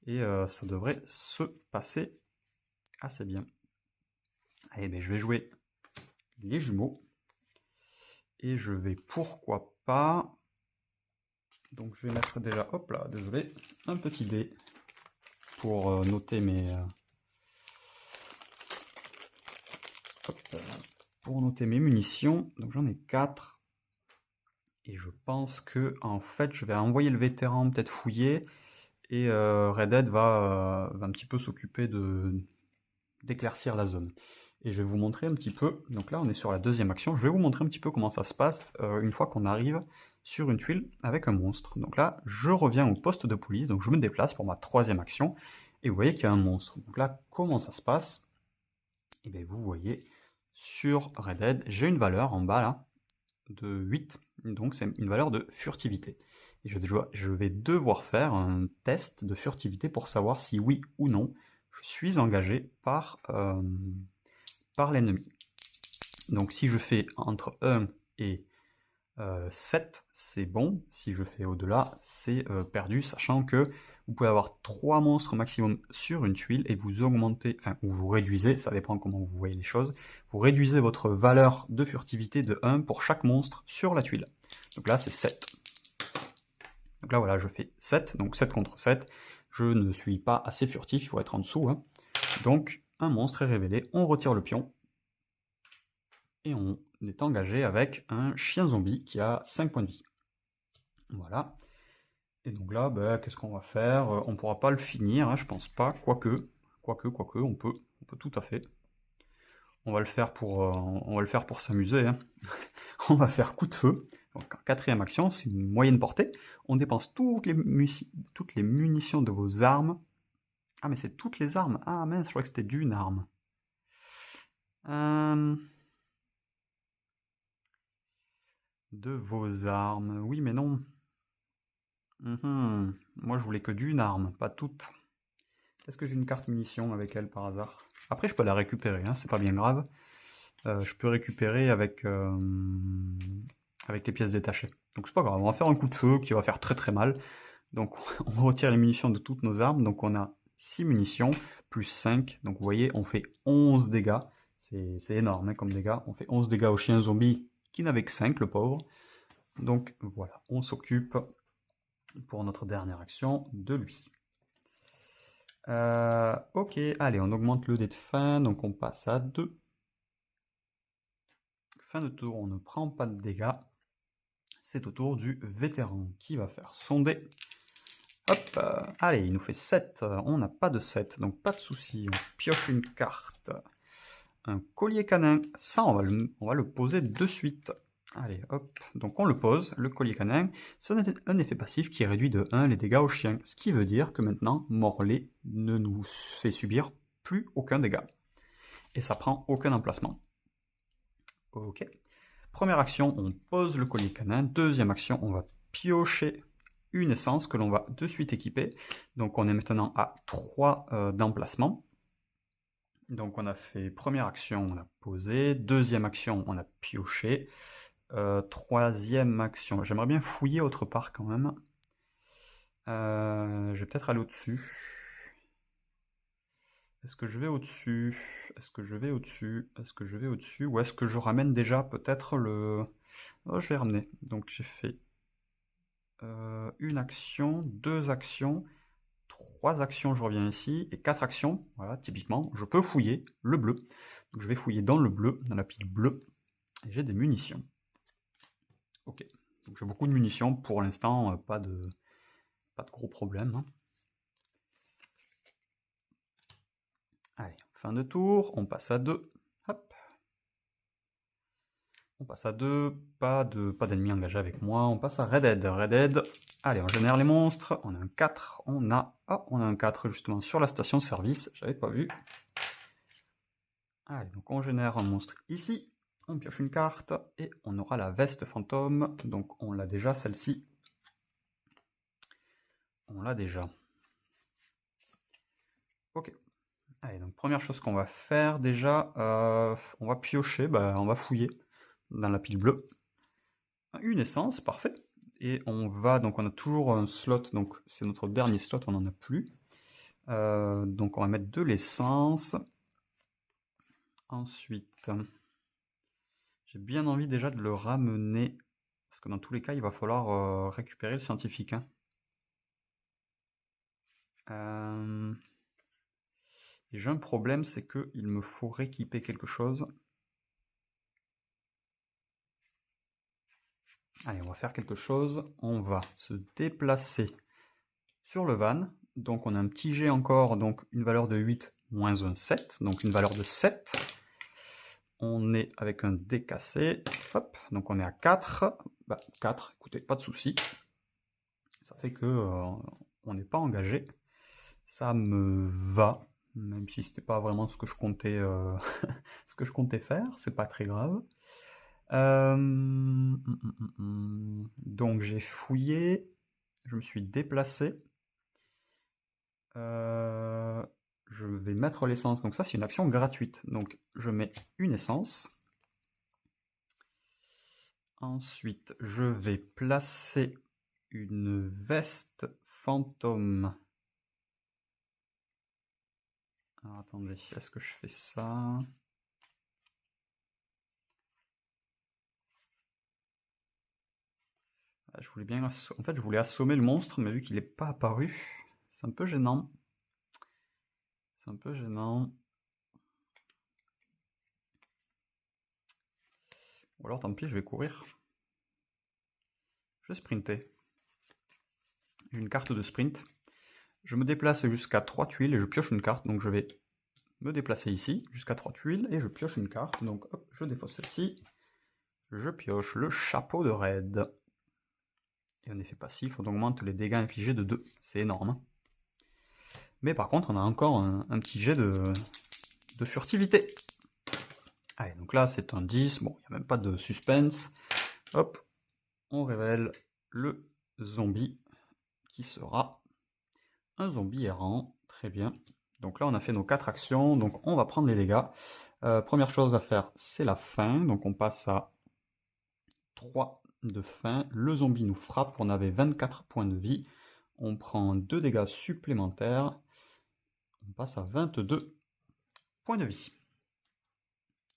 Et ça devrait se passer assez bien. Allez, je vais jouer les jumeaux. Et je vais, pourquoi pas... Donc je vais mettre déjà, hop là, désolé, un petit dé pour noter mes... pour noter mes munitions. Donc j'en ai 4. Et je pense que en fait je vais envoyer le vétéran peut-être fouiller. Et Red Dead va un petit peu s'occuper d'éclaircir la zone. Et je vais vous montrer un petit peu, donc là on est sur la deuxième action, je vais vous montrer un petit peu comment ça se passe une fois qu'on arrive sur une tuile avec un monstre. Donc là je reviens au poste de police, donc je me déplace pour ma troisième action, et vous voyez qu'il y a un monstre. Donc là comment ça se passe? Et bien vous voyez sur Red Dead, j'ai une valeur en bas là, de 8, donc c'est une valeur de furtivité. Et je vais devoir faire un test de furtivité pour savoir si oui ou non je suis engagé par l'ennemi. Donc si je fais entre 1 et 7, c'est bon. Si je fais au-delà, c'est perdu, sachant que vous pouvez avoir 3 monstres maximum sur une tuile et vous augmentez, enfin, ou vous réduisez, ça dépend comment vous voyez les choses, vous réduisez votre valeur de furtivité de 1 pour chaque monstre sur la tuile. Donc là, c'est 7. Donc là, voilà, je fais 7, donc 7 contre 7. Je ne suis pas assez furtif, il faut être en dessous. Hein. Donc, un monstre est révélé, on retire le pion, et on est engagé avec un chien zombie qui a 5 points de vie. Voilà. Et donc là, qu'est-ce qu'on va faire? On ne pourra pas le finir, hein, je pense pas, quoique, on peut tout à fait. On va le faire pour s'amuser. Hein. On va faire coup de feu. Donc en quatrième action, c'est une moyenne portée. On dépense toutes les munitions de vos armes. Ah mais c'est toutes les armes. Ah mince, je crois que c'était d'une arme. De vos armes. Oui mais non. Moi je voulais que d'une arme, pas toutes. Est-ce que j'ai une carte munitions avec elle par hasard? Après je peux la récupérer, hein, c'est pas bien grave. Je peux récupérer avec les pièces détachées. Donc c'est pas grave, on va faire un coup de feu qui va faire très très mal. Donc on retire les munitions de toutes nos armes. Donc on a 6 munitions, plus 5. Donc vous voyez, on fait 11 dégâts. C'est énorme hein, comme dégâts. On fait 11 dégâts au chien zombie qui n'avait que 5, le pauvre. Donc voilà, on s'occupe pour notre dernière action de lui. Ok, allez, on augmente le dé de fin, donc on passe à 2. Fin de tour, on ne prend pas de dégâts. C'est au tour du vétéran qui va faire son dé. Hop, allez, il nous fait 7. On n'a pas de 7, donc pas de souci. On pioche une carte. Un collier canin. Ça, on va le poser de suite. Allez, hop. Donc on le pose, le collier canin. C'est un effet passif qui réduit de 1 les dégâts au chien. Ce qui veut dire que maintenant, Morlaix ne nous fait subir plus aucun dégât. Et ça prend aucun emplacement. Ok. Première action, on pose le collier canin. Deuxième action, on va piocher une essence que l'on va de suite équiper. Donc on est maintenant à 3 d'emplacement. Donc on a fait première action, on a posé. Deuxième action, on a pioché. Troisième action. J'aimerais bien fouiller autre part quand même. Je vais peut-être aller au-dessus. Est-ce que je vais au-dessus? Est-ce que je vais au-dessus? Est-ce que je vais au-dessus? Ou est-ce que je ramène déjà peut-être le... Oh, je vais ramener. Donc j'ai fait une action, deux actions, trois actions, je reviens ici, et quatre actions. Voilà, typiquement, je peux fouiller le bleu. Donc je vais fouiller dans le bleu, dans la pile bleue, et j'ai des munitions. Ok, donc j'ai beaucoup de munitions. Pour l'instant, pas de gros problème, hein. Allez, fin de tour, on passe à 2. Hop. On passe à 2, pas d'ennemis engagés avec moi, on passe à Redhead. Redhead, allez, on génère les monstres, on a un 4, on a un 4 justement sur la station service, j'avais pas vu. Allez, donc on génère un monstre ici, on pioche une carte, et on aura la veste fantôme, donc on l'a déjà celle-ci. On l'a déjà. Ok. Allez, donc première chose qu'on va faire déjà, on va piocher, on va fouiller dans la pile bleue. Une essence, parfait. Et on va, donc on a toujours un slot, donc c'est notre dernier slot, on n'en a plus. Donc on va mettre de l'essence. Ensuite, j'ai bien envie déjà de le ramener, parce que dans tous les cas, il va falloir récupérer le scientifique, hein. Et j'ai un problème, c'est qu'il me faut rééquiper quelque chose. Allez, on va faire quelque chose. On va se déplacer sur le van. Donc on a un petit G encore, donc une valeur de 8 moins un 7, donc une valeur de 7. On est avec un dé cassé. Hop, donc on est à 4. 4, écoutez, pas de souci. Ça fait que on n'est pas engagé. Ça me va, même si c'était pas vraiment ce que je comptais, ce que je comptais faire. C'est pas très grave. Donc j'ai fouillé, je me suis déplacé. Je vais mettre l'essence, donc ça c'est une action gratuite. Donc je mets une essence. Ensuite, je vais placer une veste fantôme. Alors attendez, est-ce que je fais ça? Je voulais bien, en fait, je voulais assommer le monstre, mais vu qu'il n'est pas apparu, c'est un peu gênant. C'est un peu gênant. Ou alors tant pis, je vais courir. Je vais sprinter. J'ai une carte de sprint. Je me déplace jusqu'à 3 tuiles et je pioche une carte. Donc je vais me déplacer ici jusqu'à 3 tuiles et je pioche une carte. Donc hop, je défausse celle-ci. Je pioche le chapeau de raid. Et en effet passif, on augmente les dégâts infligés de 2. C'est énorme, hein. Mais par contre, on a encore un petit jet de furtivité. Allez, donc là, c'est un 10. Bon, il n'y a même pas de suspense. Hop, on révèle le zombie qui sera un zombie errant. Très bien. Donc là, on a fait nos 4 actions. Donc on va prendre les dégâts. Première chose à faire, c'est la faim. Donc on passe à 3 de faim. Le zombie nous frappe. On avait 24 points de vie. On prend 2 dégâts supplémentaires. On passe à 22 points de vie.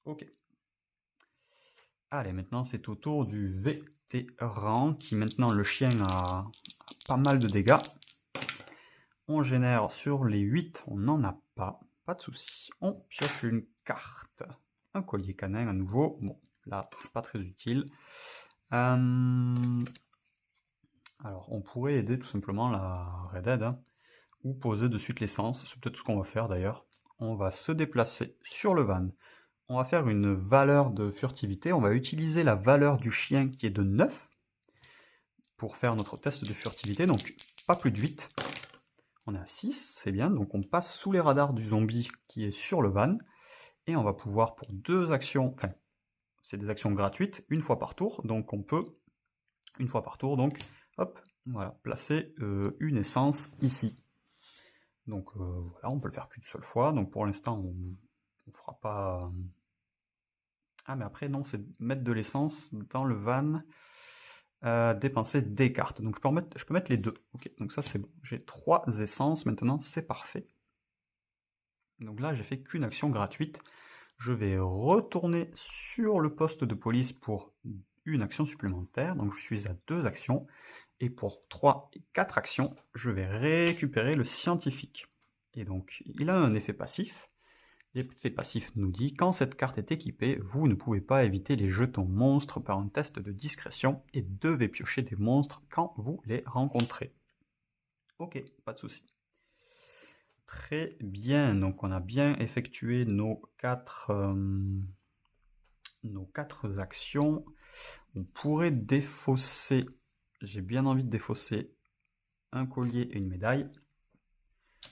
Ok. Allez, maintenant c'est au tour du vétéran qui maintenant le chien a pas mal de dégâts. On génère sur les 8, on n'en a pas. Pas de souci. On pioche une carte. Un collier canin à nouveau. Bon, là, c'est pas très utile. Alors, on pourrait aider tout simplement la Redhead, hein, ou poser de suite l'essence. C'est peut-être ce qu'on va faire d'ailleurs. On va se déplacer sur le van. On va faire une valeur de furtivité. On va utiliser la valeur du chien qui est de 9 pour faire notre test de furtivité. Donc, pas plus de 8. On est à 6, c'est bien. Donc, on passe sous les radars du zombie qui est sur le van. Et on va pouvoir, pour 2 actions, enfin, c'est des actions gratuites, une fois par tour. Donc, on peut, une fois par tour, donc, hop, voilà, placer une essence ici. Donc, voilà, on peut le faire qu'une seule fois. Donc, pour l'instant, on ne fera pas... Ah, mais après, non, c'est mettre de l'essence dans le van. Dépenser des cartes. Donc je peux mettre les deux. Ok, donc ça c'est bon. J'ai 3 essences maintenant, c'est parfait. Donc là, j'ai fait qu'une action gratuite. Je vais retourner sur le poste de police pour une action supplémentaire. Donc je suis à 2 actions. Et pour 3 et 4 actions, je vais récupérer le scientifique. Et donc, il a un effet passif. L'effet passif nous dit, quand cette carte est équipée, vous ne pouvez pas éviter les jetons monstres par un test de discrétion et devez piocher des monstres quand vous les rencontrez. Ok, pas de souci. Très bien, donc on a bien effectué nos 4 actions. On pourrait défausser, j'ai bien envie de défausser un collier et une médaille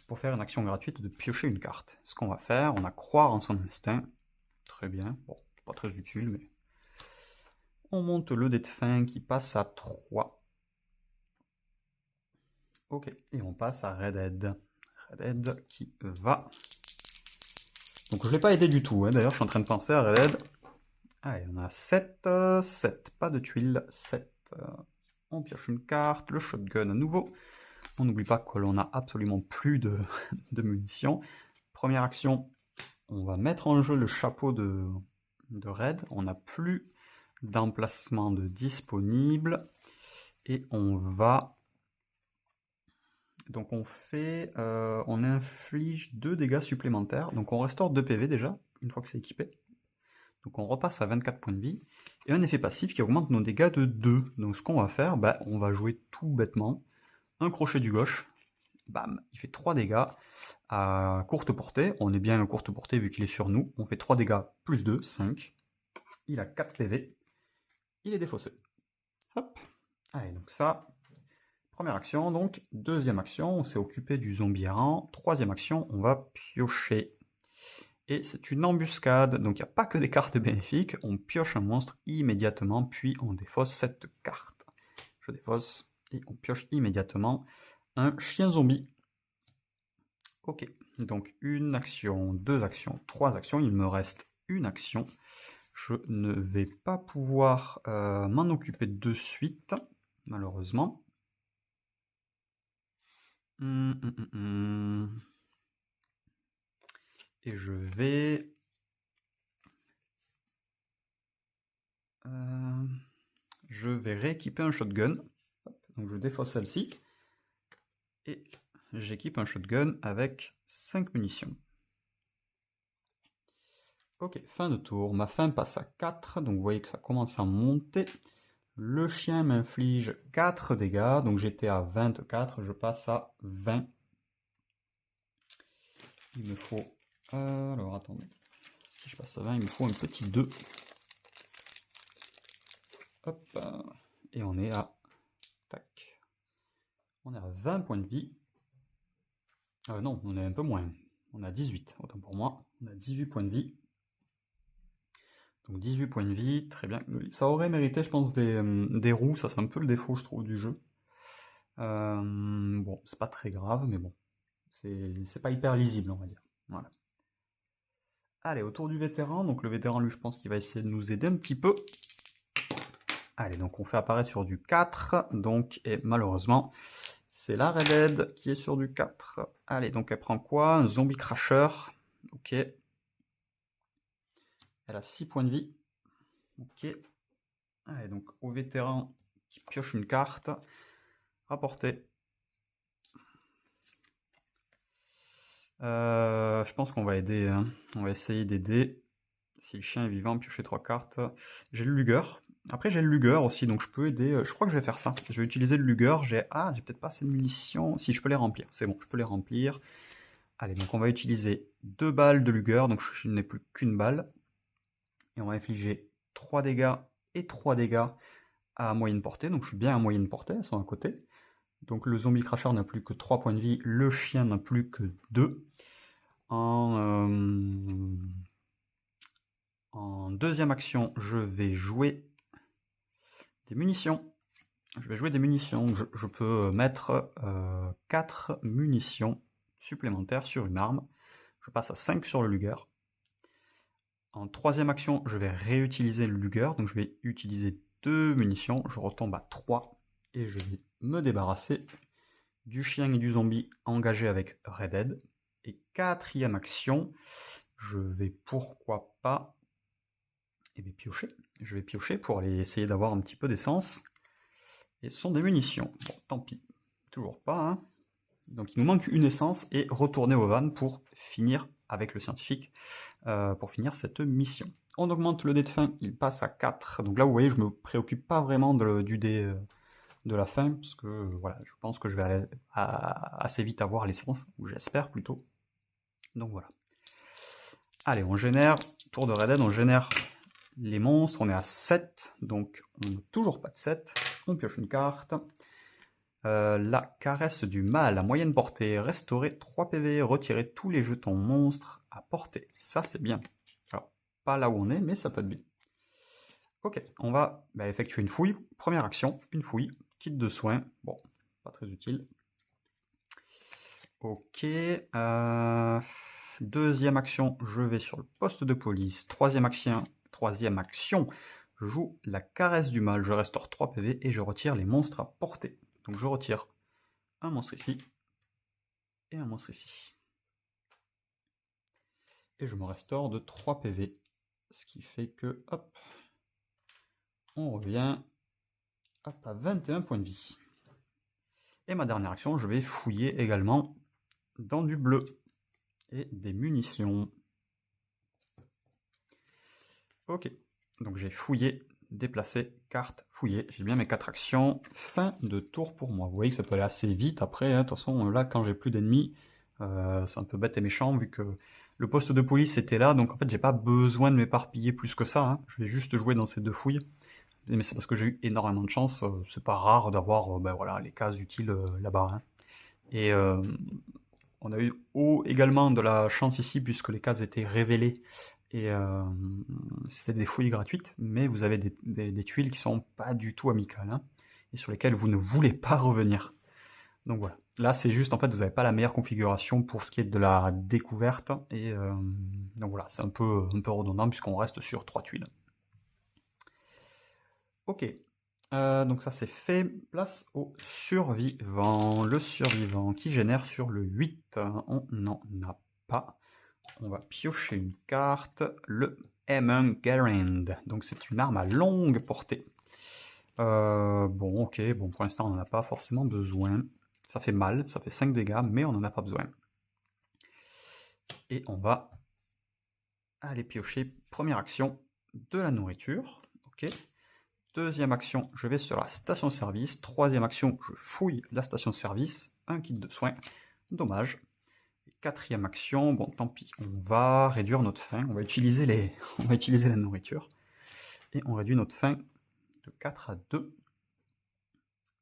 pour faire une action gratuite de piocher une carte. Ce qu'on va faire, on a croire en son instinct. Très bien, bon, pas très utile, mais on monte le dé de fin qui passe à 3. Ok, et on passe à Redhead. Redhead qui va. Donc je ne l'ai pas aidé du tout, hein. D'ailleurs je suis en train de penser à Redhead. Allez, on a 7, 7, pas de tuiles, 7. On pioche une carte, le shotgun à nouveau. On n'oublie pas que l'on a absolument plus de, de munitions. Première action, on va mettre en jeu le chapeau de Red. On n'a plus d'emplacement de disponible. Et on va... Donc on inflige 2 dégâts supplémentaires. Donc on restaure 2 PV déjà, une fois que c'est équipé. Donc on repasse à 24 points de vie. Et un effet passif qui augmente nos dégâts de 2. Donc ce qu'on va faire, on va jouer tout bêtement. Un crochet du gauche. Bam, il fait 3 dégâts à courte portée. On est bien à courte portée vu qu'il est sur nous. On fait 3 dégâts plus 2, 5. Il a 4 PV. Il est défaussé. Hop. Allez, donc ça, première action. Donc, deuxième action, on s'est occupé du zombie errant. Troisième action, on va piocher. Et c'est une embuscade, donc il n'y a pas que des cartes bénéfiques. On pioche un monstre immédiatement, puis on défausse cette carte. Je défausse, et on pioche immédiatement un chien zombie. Ok, donc une action, 2 actions, 3 actions, il me reste une action. Je ne vais pas pouvoir m'en occuper de suite, malheureusement. Et je vais... rééquiper un shotgun. Donc je défausse celle-ci. Et j'équipe un shotgun avec 5 munitions. Ok, fin de tour. Ma fin passe à 4, donc vous voyez que ça commence à monter. Le chien m'inflige 4 dégâts, donc j'étais à 24, je passe à 20. Il me faut... alors attendez, si je passe à 20, il me faut un petit 2. Hop, et on est à... Tac. On est à 20 points de vie. Non, on est un peu moins. On a 18, autant pour moi. On a 18 points de vie. Donc 18 points de vie, très bien. Ça aurait mérité, je pense, des roues. Ça, c'est un peu le défaut, je trouve, du jeu. Bon, c'est pas très grave, mais bon. C'est pas hyper lisible, on va dire. Voilà. Allez, autour du vétéran. Donc le vétéran, lui, je pense qu'il va essayer de nous aider un petit peu. Allez, donc on fait apparaître sur du 4. Donc, et malheureusement, c'est la Redhead qui est sur du 4. Allez, donc elle prend quoi? Un zombie crasher. Ok. Elle a 6 points de vie. Ok. Allez, donc au vétéran qui pioche une carte. Rapporter. Je pense qu'on va aider. Hein. On va essayer d'aider. Si le chien est vivant, piocher 3 cartes. J'ai le Luger. Après, j'ai le Luger aussi, donc je peux aider. Je crois que je vais faire ça. Je vais utiliser le Luger. J'ai peut-être pas assez de munitions. Si, je peux les remplir. C'est bon, je peux les remplir. Allez, donc on va utiliser 2 balles de Luger. Donc je n'ai plus qu'une balle. Et on va infliger 3 dégâts et 3 dégâts à moyenne portée. Donc je suis bien à moyenne portée, elles sont à côté. Donc le zombie crasher n'a plus que 3 points de vie. Le chien n'a plus que 2. En deuxième action, je vais jouer des munitions. Je peux mettre 4 munitions supplémentaires sur une arme. Je passe à 5 sur le Luger. En troisième action, je vais réutiliser le Luger, donc je vais utiliser 2 munitions, je retombe à 3 et je vais me débarrasser du chien et du zombie engagé avec Redhead. Et quatrième action, je vais pourquoi pas piocher. Je vais piocher pour aller essayer d'avoir un petit peu d'essence. Et ce sont des munitions. Bon, tant pis. Toujours pas, hein. Donc il nous manque une essence et retourner au van pour finir avec le scientifique, pour finir cette mission. On augmente le dé de fin, il passe à 4. Donc là, vous voyez, je me préoccupe pas vraiment du dé de la fin, parce que voilà, je pense que je vais aller assez vite avoir l'essence, ou j'espère plutôt. Donc voilà. Allez, on génère, tour de Red Dead, on génère les monstres, on est à 7, donc on n'a toujours pas de 7. On pioche une carte. La caresse du mal à moyenne portée, restaurer 3 PV, retirer tous les jetons monstres à portée. Ça, c'est bien. Alors, pas là où on est, mais ça peut être bien. Ok, on va effectuer une fouille. Première action, une fouille. Kit de soins. Bon, pas très utile. Ok. Deuxième action, je vais sur le poste de police. Troisième action, je joue la caresse du mal. Je restaure 3 PV et je retire les monstres à portée. Donc je retire un monstre ici et un monstre ici. Et je me restaure de 3 PV. Ce qui fait que, hop, on revient à 21 points de vie. Et ma dernière action, je vais fouiller également dans du bleu et des munitions. Ok, donc j'ai fouillé, déplacé, carte, fouillé. J'ai bien mes 4 actions. Fin de tour pour moi. Vous voyez que ça peut aller assez vite après. De toute façon, là, quand j'ai plus d'ennemis, c'est un peu bête et méchant vu que le poste de police était là. Donc en fait, j'ai pas besoin de m'éparpiller plus que ça. Hein. Je vais juste jouer dans ces 2 fouilles. Mais c'est parce que j'ai eu énormément de chance. C'est pas rare d'avoir voilà, les cases utiles là-bas. Hein. Et on a eu également de la chance ici puisque les cases étaient révélées et c'était des fouilles gratuites, mais vous avez des tuiles qui sont pas du tout amicales hein, et sur lesquelles vous ne voulez pas revenir. Donc voilà. Là, c'est juste en fait, vous n'avez pas la meilleure configuration pour ce qui est de la découverte et donc voilà, c'est un peu redondant puisqu'on reste sur 3 tuiles. Ok. Donc ça c'est fait. Place au survivant. Le survivant qui génère sur le 8. On n'en a pas. On va piocher une carte. Le M1 Garand. Donc c'est une arme à longue portée. Bon, ok. Bon, pour l'instant on n'en a pas forcément besoin. Ça fait mal. Ça fait 5 dégâts, mais on n'en a pas besoin. Et on va aller piocher. Première action de la nourriture. Ok. Deuxième action, je vais sur la station-service. Troisième action, je fouille la station-service. Un kit de soins. Dommage. Et quatrième action, bon tant pis, on va réduire notre faim. On va utiliser la nourriture. Et on réduit notre faim de 4 à 2.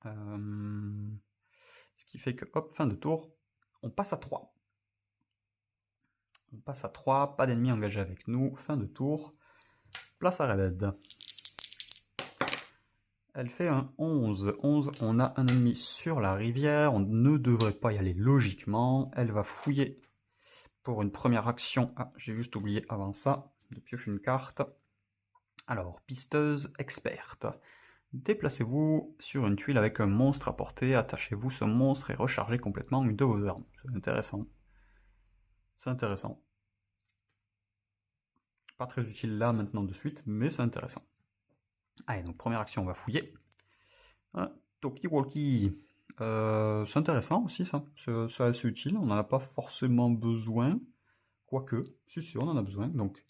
Ce qui fait que, hop, fin de tour, on passe à 3. On passe à 3, pas d'ennemis engagés avec nous. Fin de tour, place à Red Dead. Elle fait un 11. 11, on a un ennemi sur la rivière. On ne devrait pas y aller logiquement. Elle va fouiller pour une première action. Ah, j'ai juste oublié avant ça de piocher une carte. Alors, pisteuse experte. Déplacez-vous sur une tuile avec un monstre à portée. Attachez-vous ce monstre et rechargez complètement une de vos armes. C'est intéressant. C'est intéressant. Pas très utile là maintenant de suite, mais c'est intéressant. Allez, donc première action, on va fouiller. Un talkie-walkie. C'est intéressant aussi ça, c'est assez utile, on n'en a pas forcément besoin, quoique, si, on en a besoin. Donc,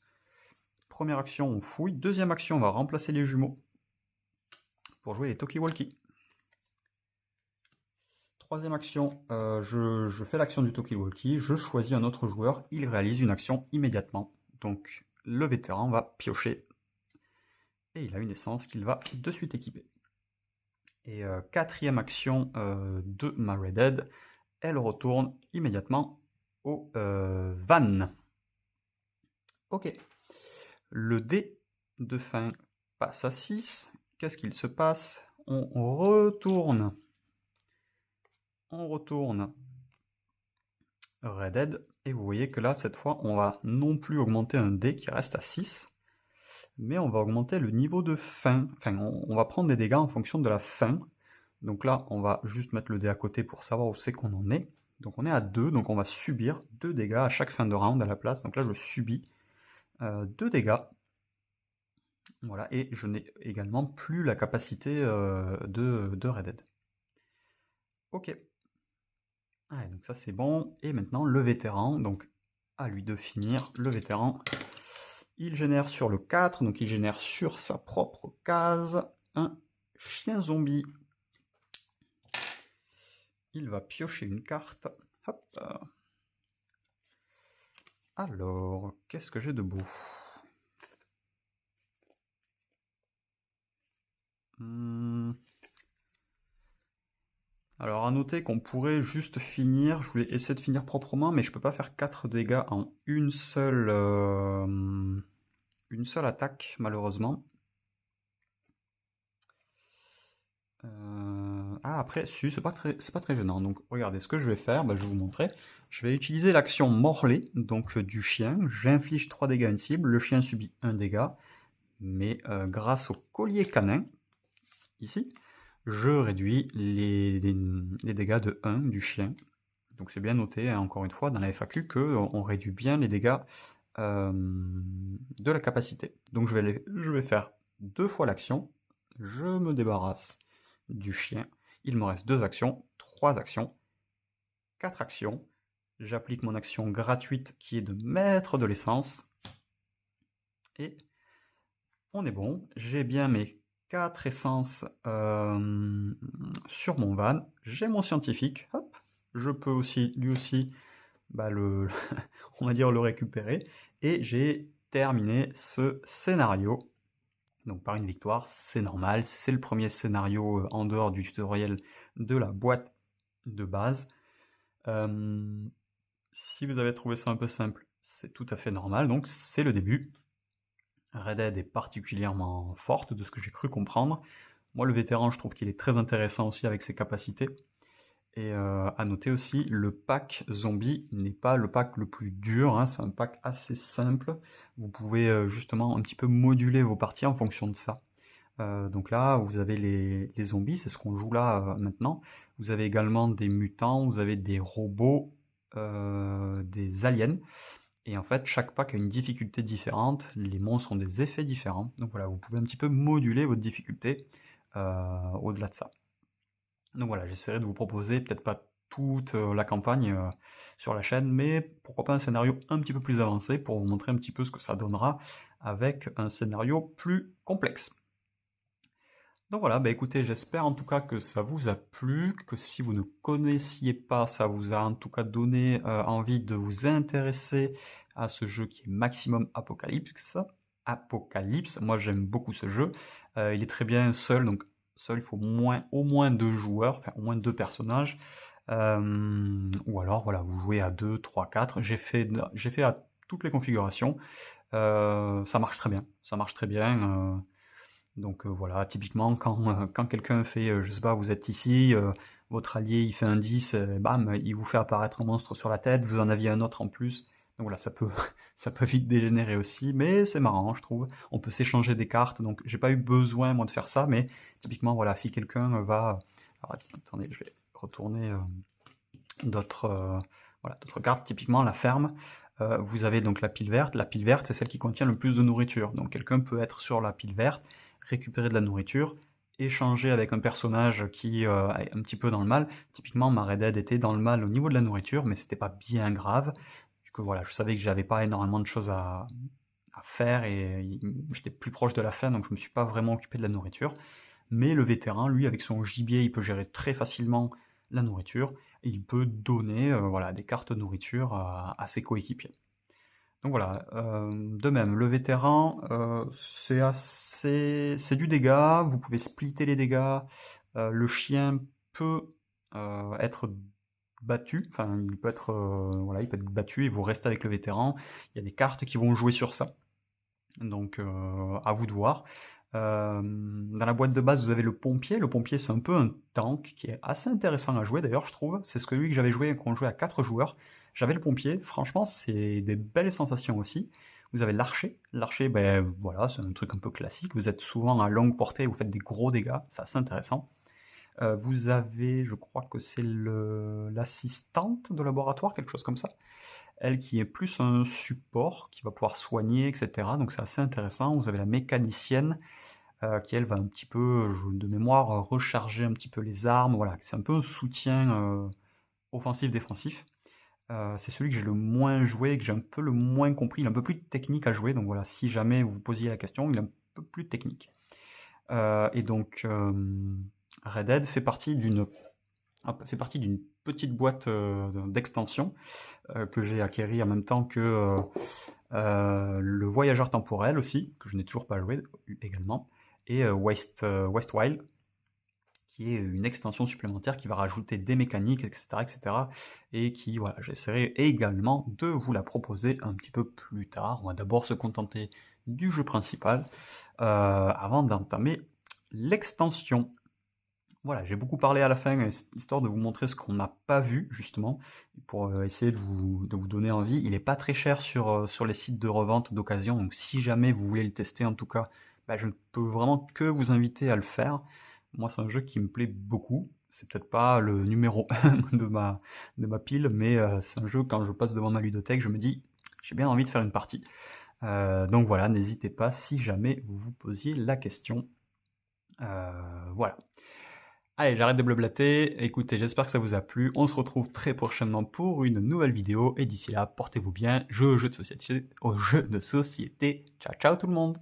première action, on fouille. Deuxième action, on va remplacer les jumeaux pour jouer les talkie-walkie. Troisième action, je fais l'action du talkie-walkie, je choisis un autre joueur, il réalise une action immédiatement. Donc, le vétéran va piocher et il a une essence qu'il va de suite équiper. Et quatrième action de ma Red Dead, elle retourne immédiatement au van. Ok. Le dé de fin passe à 6. Qu'est-ce qu'il se passe? On retourne Red Dead, et vous voyez que là, cette fois, on va non plus augmenter un dé qui reste à 6, mais on va augmenter le niveau de fin. Enfin, on va prendre des dégâts en fonction de la fin. Donc là, on va juste mettre le dé à côté pour savoir où c'est qu'on en est. Donc on est à 2, donc on va subir 2 dégâts à chaque fin de round à la place. Donc là, je subis 2 dégâts. Voilà, et je n'ai également plus la capacité de Red Dead. Ok. Allez, donc ça c'est bon. Et maintenant, le vétéran. Donc, à lui de finir. Le vétéran, il génère sur le 4, donc il génère sur sa propre case un chien zombie. Il va piocher une carte. Hop. Alors, qu'est-ce que j'ai de beau? Alors à noter qu'on pourrait juste finir, je voulais essayer de finir proprement, mais je peux pas faire 4 dégâts en une seule attaque, malheureusement. Ah, après, si, c'est pas très gênant. Donc regardez, ce que je vais faire, je vais vous montrer. Je vais utiliser l'action morler, donc du chien. J'inflige 3 dégâts à une cible, le chien subit 1 dégât, mais grâce au collier canin, ici, je réduis les dégâts de 1 du chien. Donc c'est bien noté, hein, encore une fois, dans la FAQ, qu'on réduit bien les dégâts de la capacité. Donc je vais faire 2 fois l'action, je me débarrasse du chien, il me reste 2 actions, 3 actions, 4 actions, j'applique mon action gratuite qui est de mettre de l'essence, et on est bon, j'ai bien mes 4 essences sur mon van, j'ai mon scientifique, hop, je peux aussi, lui aussi, on va dire le récupérer, et j'ai terminé ce scénario. Donc par une victoire, c'est normal, c'est le premier scénario en dehors du tutoriel de la boîte de base. Si vous avez trouvé ça un peu simple, c'est tout à fait normal, donc c'est le début. Red Dead est particulièrement forte de ce que j'ai cru comprendre. Moi le vétéran, je trouve qu'il est très intéressant aussi avec ses capacités. Et à noter aussi, le pack zombie n'est pas le pack le plus dur, hein, c'est un pack assez simple. Vous pouvez justement un petit peu moduler vos parties en fonction de ça. Donc là, vous avez les zombies, c'est ce qu'on joue là maintenant. Vous avez également des mutants, vous avez des robots, des aliens. Et en fait, chaque pack a une difficulté différente, les monstres ont des effets différents. Donc voilà, vous pouvez un petit peu moduler votre difficulté au-delà de ça. Donc voilà, j'essaierai de vous proposer, peut-être pas toute la campagne sur la chaîne, mais pourquoi pas un scénario un petit peu plus avancé pour vous montrer un petit peu ce que ça donnera avec un scénario plus complexe. Donc voilà, écoutez, j'espère en tout cas que ça vous a plu, que si vous ne connaissiez pas, ça vous a en tout cas donné envie de vous intéresser à ce jeu qui est Maximum Apocalypse. Moi j'aime beaucoup ce jeu, il est très bien seul, donc seul il faut au moins 2 joueurs, enfin au moins 2 personnages, ou alors voilà, vous jouez à 2, 3, 4, j'ai fait à toutes les configurations, ça marche très bien, donc voilà, typiquement quand quelqu'un fait, je sais pas, vous êtes ici, votre allié il fait un 10, bam, il vous fait apparaître un monstre sur la tête, vous en aviez un autre en plus. Donc voilà, ça peut, ça peut vite dégénérer aussi, mais c'est marrant, je trouve. On peut s'échanger des cartes, donc j'ai pas eu besoin moi de faire ça, mais typiquement voilà, si quelqu'un va... Alors attendez, je vais retourner d'autres cartes, typiquement la ferme. Vous avez donc la pile verte. La pile verte, c'est celle qui contient le plus de nourriture. Donc quelqu'un peut être sur la pile verte, récupérer de la nourriture, échanger avec un personnage qui est un petit peu dans le mal. Typiquement, ma Red Dead était dans le mal au niveau de la nourriture, mais c'était pas bien grave. Du coup, voilà, je savais que j'avais pas énormément de choses à faire et j'étais plus proche de la fin, donc je me suis pas vraiment occupé de la nourriture. Mais le vétéran, lui, avec son gibier, il peut gérer très facilement la nourriture et il peut donner voilà, des cartes nourriture à ses coéquipiers. Donc voilà, de même, le vétéran, c'est du dégât, vous pouvez splitter les dégâts, le chien peut être battu, enfin il peut être, voilà, il peut être battu et vous restez avec le vétéran, il y a des cartes qui vont jouer sur ça, donc à vous de voir. Dans la boîte de base, vous avez le pompier c'est un peu un tank qui est assez intéressant à jouer d'ailleurs je trouve, c'est celui que j'avais joué quand on jouait à 4 joueurs. J'avais le pompier, franchement, c'est des belles sensations aussi. Vous avez l'archer. L'archer, ben voilà, c'est un truc un peu classique. Vous êtes souvent à longue portée, vous faites des gros dégâts, c'est assez intéressant. Vous avez, je crois que c'est l'assistante de laboratoire, quelque chose comme ça. Elle qui est plus un support, qui va pouvoir soigner, etc. Donc c'est assez intéressant. Vous avez la mécanicienne, qui elle va un petit peu, de mémoire, recharger un petit peu les armes. Voilà, c'est un peu un soutien offensif-défensif. C'est celui que j'ai le moins joué, que j'ai un peu le moins compris. Il est un peu plus technique à jouer, donc voilà, si jamais vous posiez la question, il est un peu plus technique. Et donc, Red Dead fait partie d'une petite boîte d'extension que j'ai acquérie en même temps que le Voyageur temporel aussi, que je n'ai toujours pas joué également, et Westwild, qui est une extension supplémentaire qui va rajouter des mécaniques, etc., etc., et qui, voilà, j'essaierai également de vous la proposer un petit peu plus tard. On va d'abord se contenter du jeu principal avant d'entamer l'extension. Voilà, j'ai beaucoup parlé à la fin, histoire de vous montrer ce qu'on n'a pas vu, justement, pour essayer de vous donner envie. Il n'est pas très cher sur les sites de revente d'occasion, donc si jamais vous voulez le tester, en tout cas, bah, je ne peux vraiment que vous inviter à le faire. Moi, c'est un jeu qui me plaît beaucoup. C'est peut-être pas le numéro 1 de ma pile, mais c'est un jeu, quand je passe devant ma ludothèque, je me dis, j'ai bien envie de faire une partie. Donc voilà, n'hésitez pas si jamais vous vous posiez la question. Voilà. Allez, j'arrête de blablater. Écoutez, j'espère que ça vous a plu. On se retrouve très prochainement pour une nouvelle vidéo. Et d'ici là, portez-vous bien. Jeux de société. Ciao, ciao tout le monde.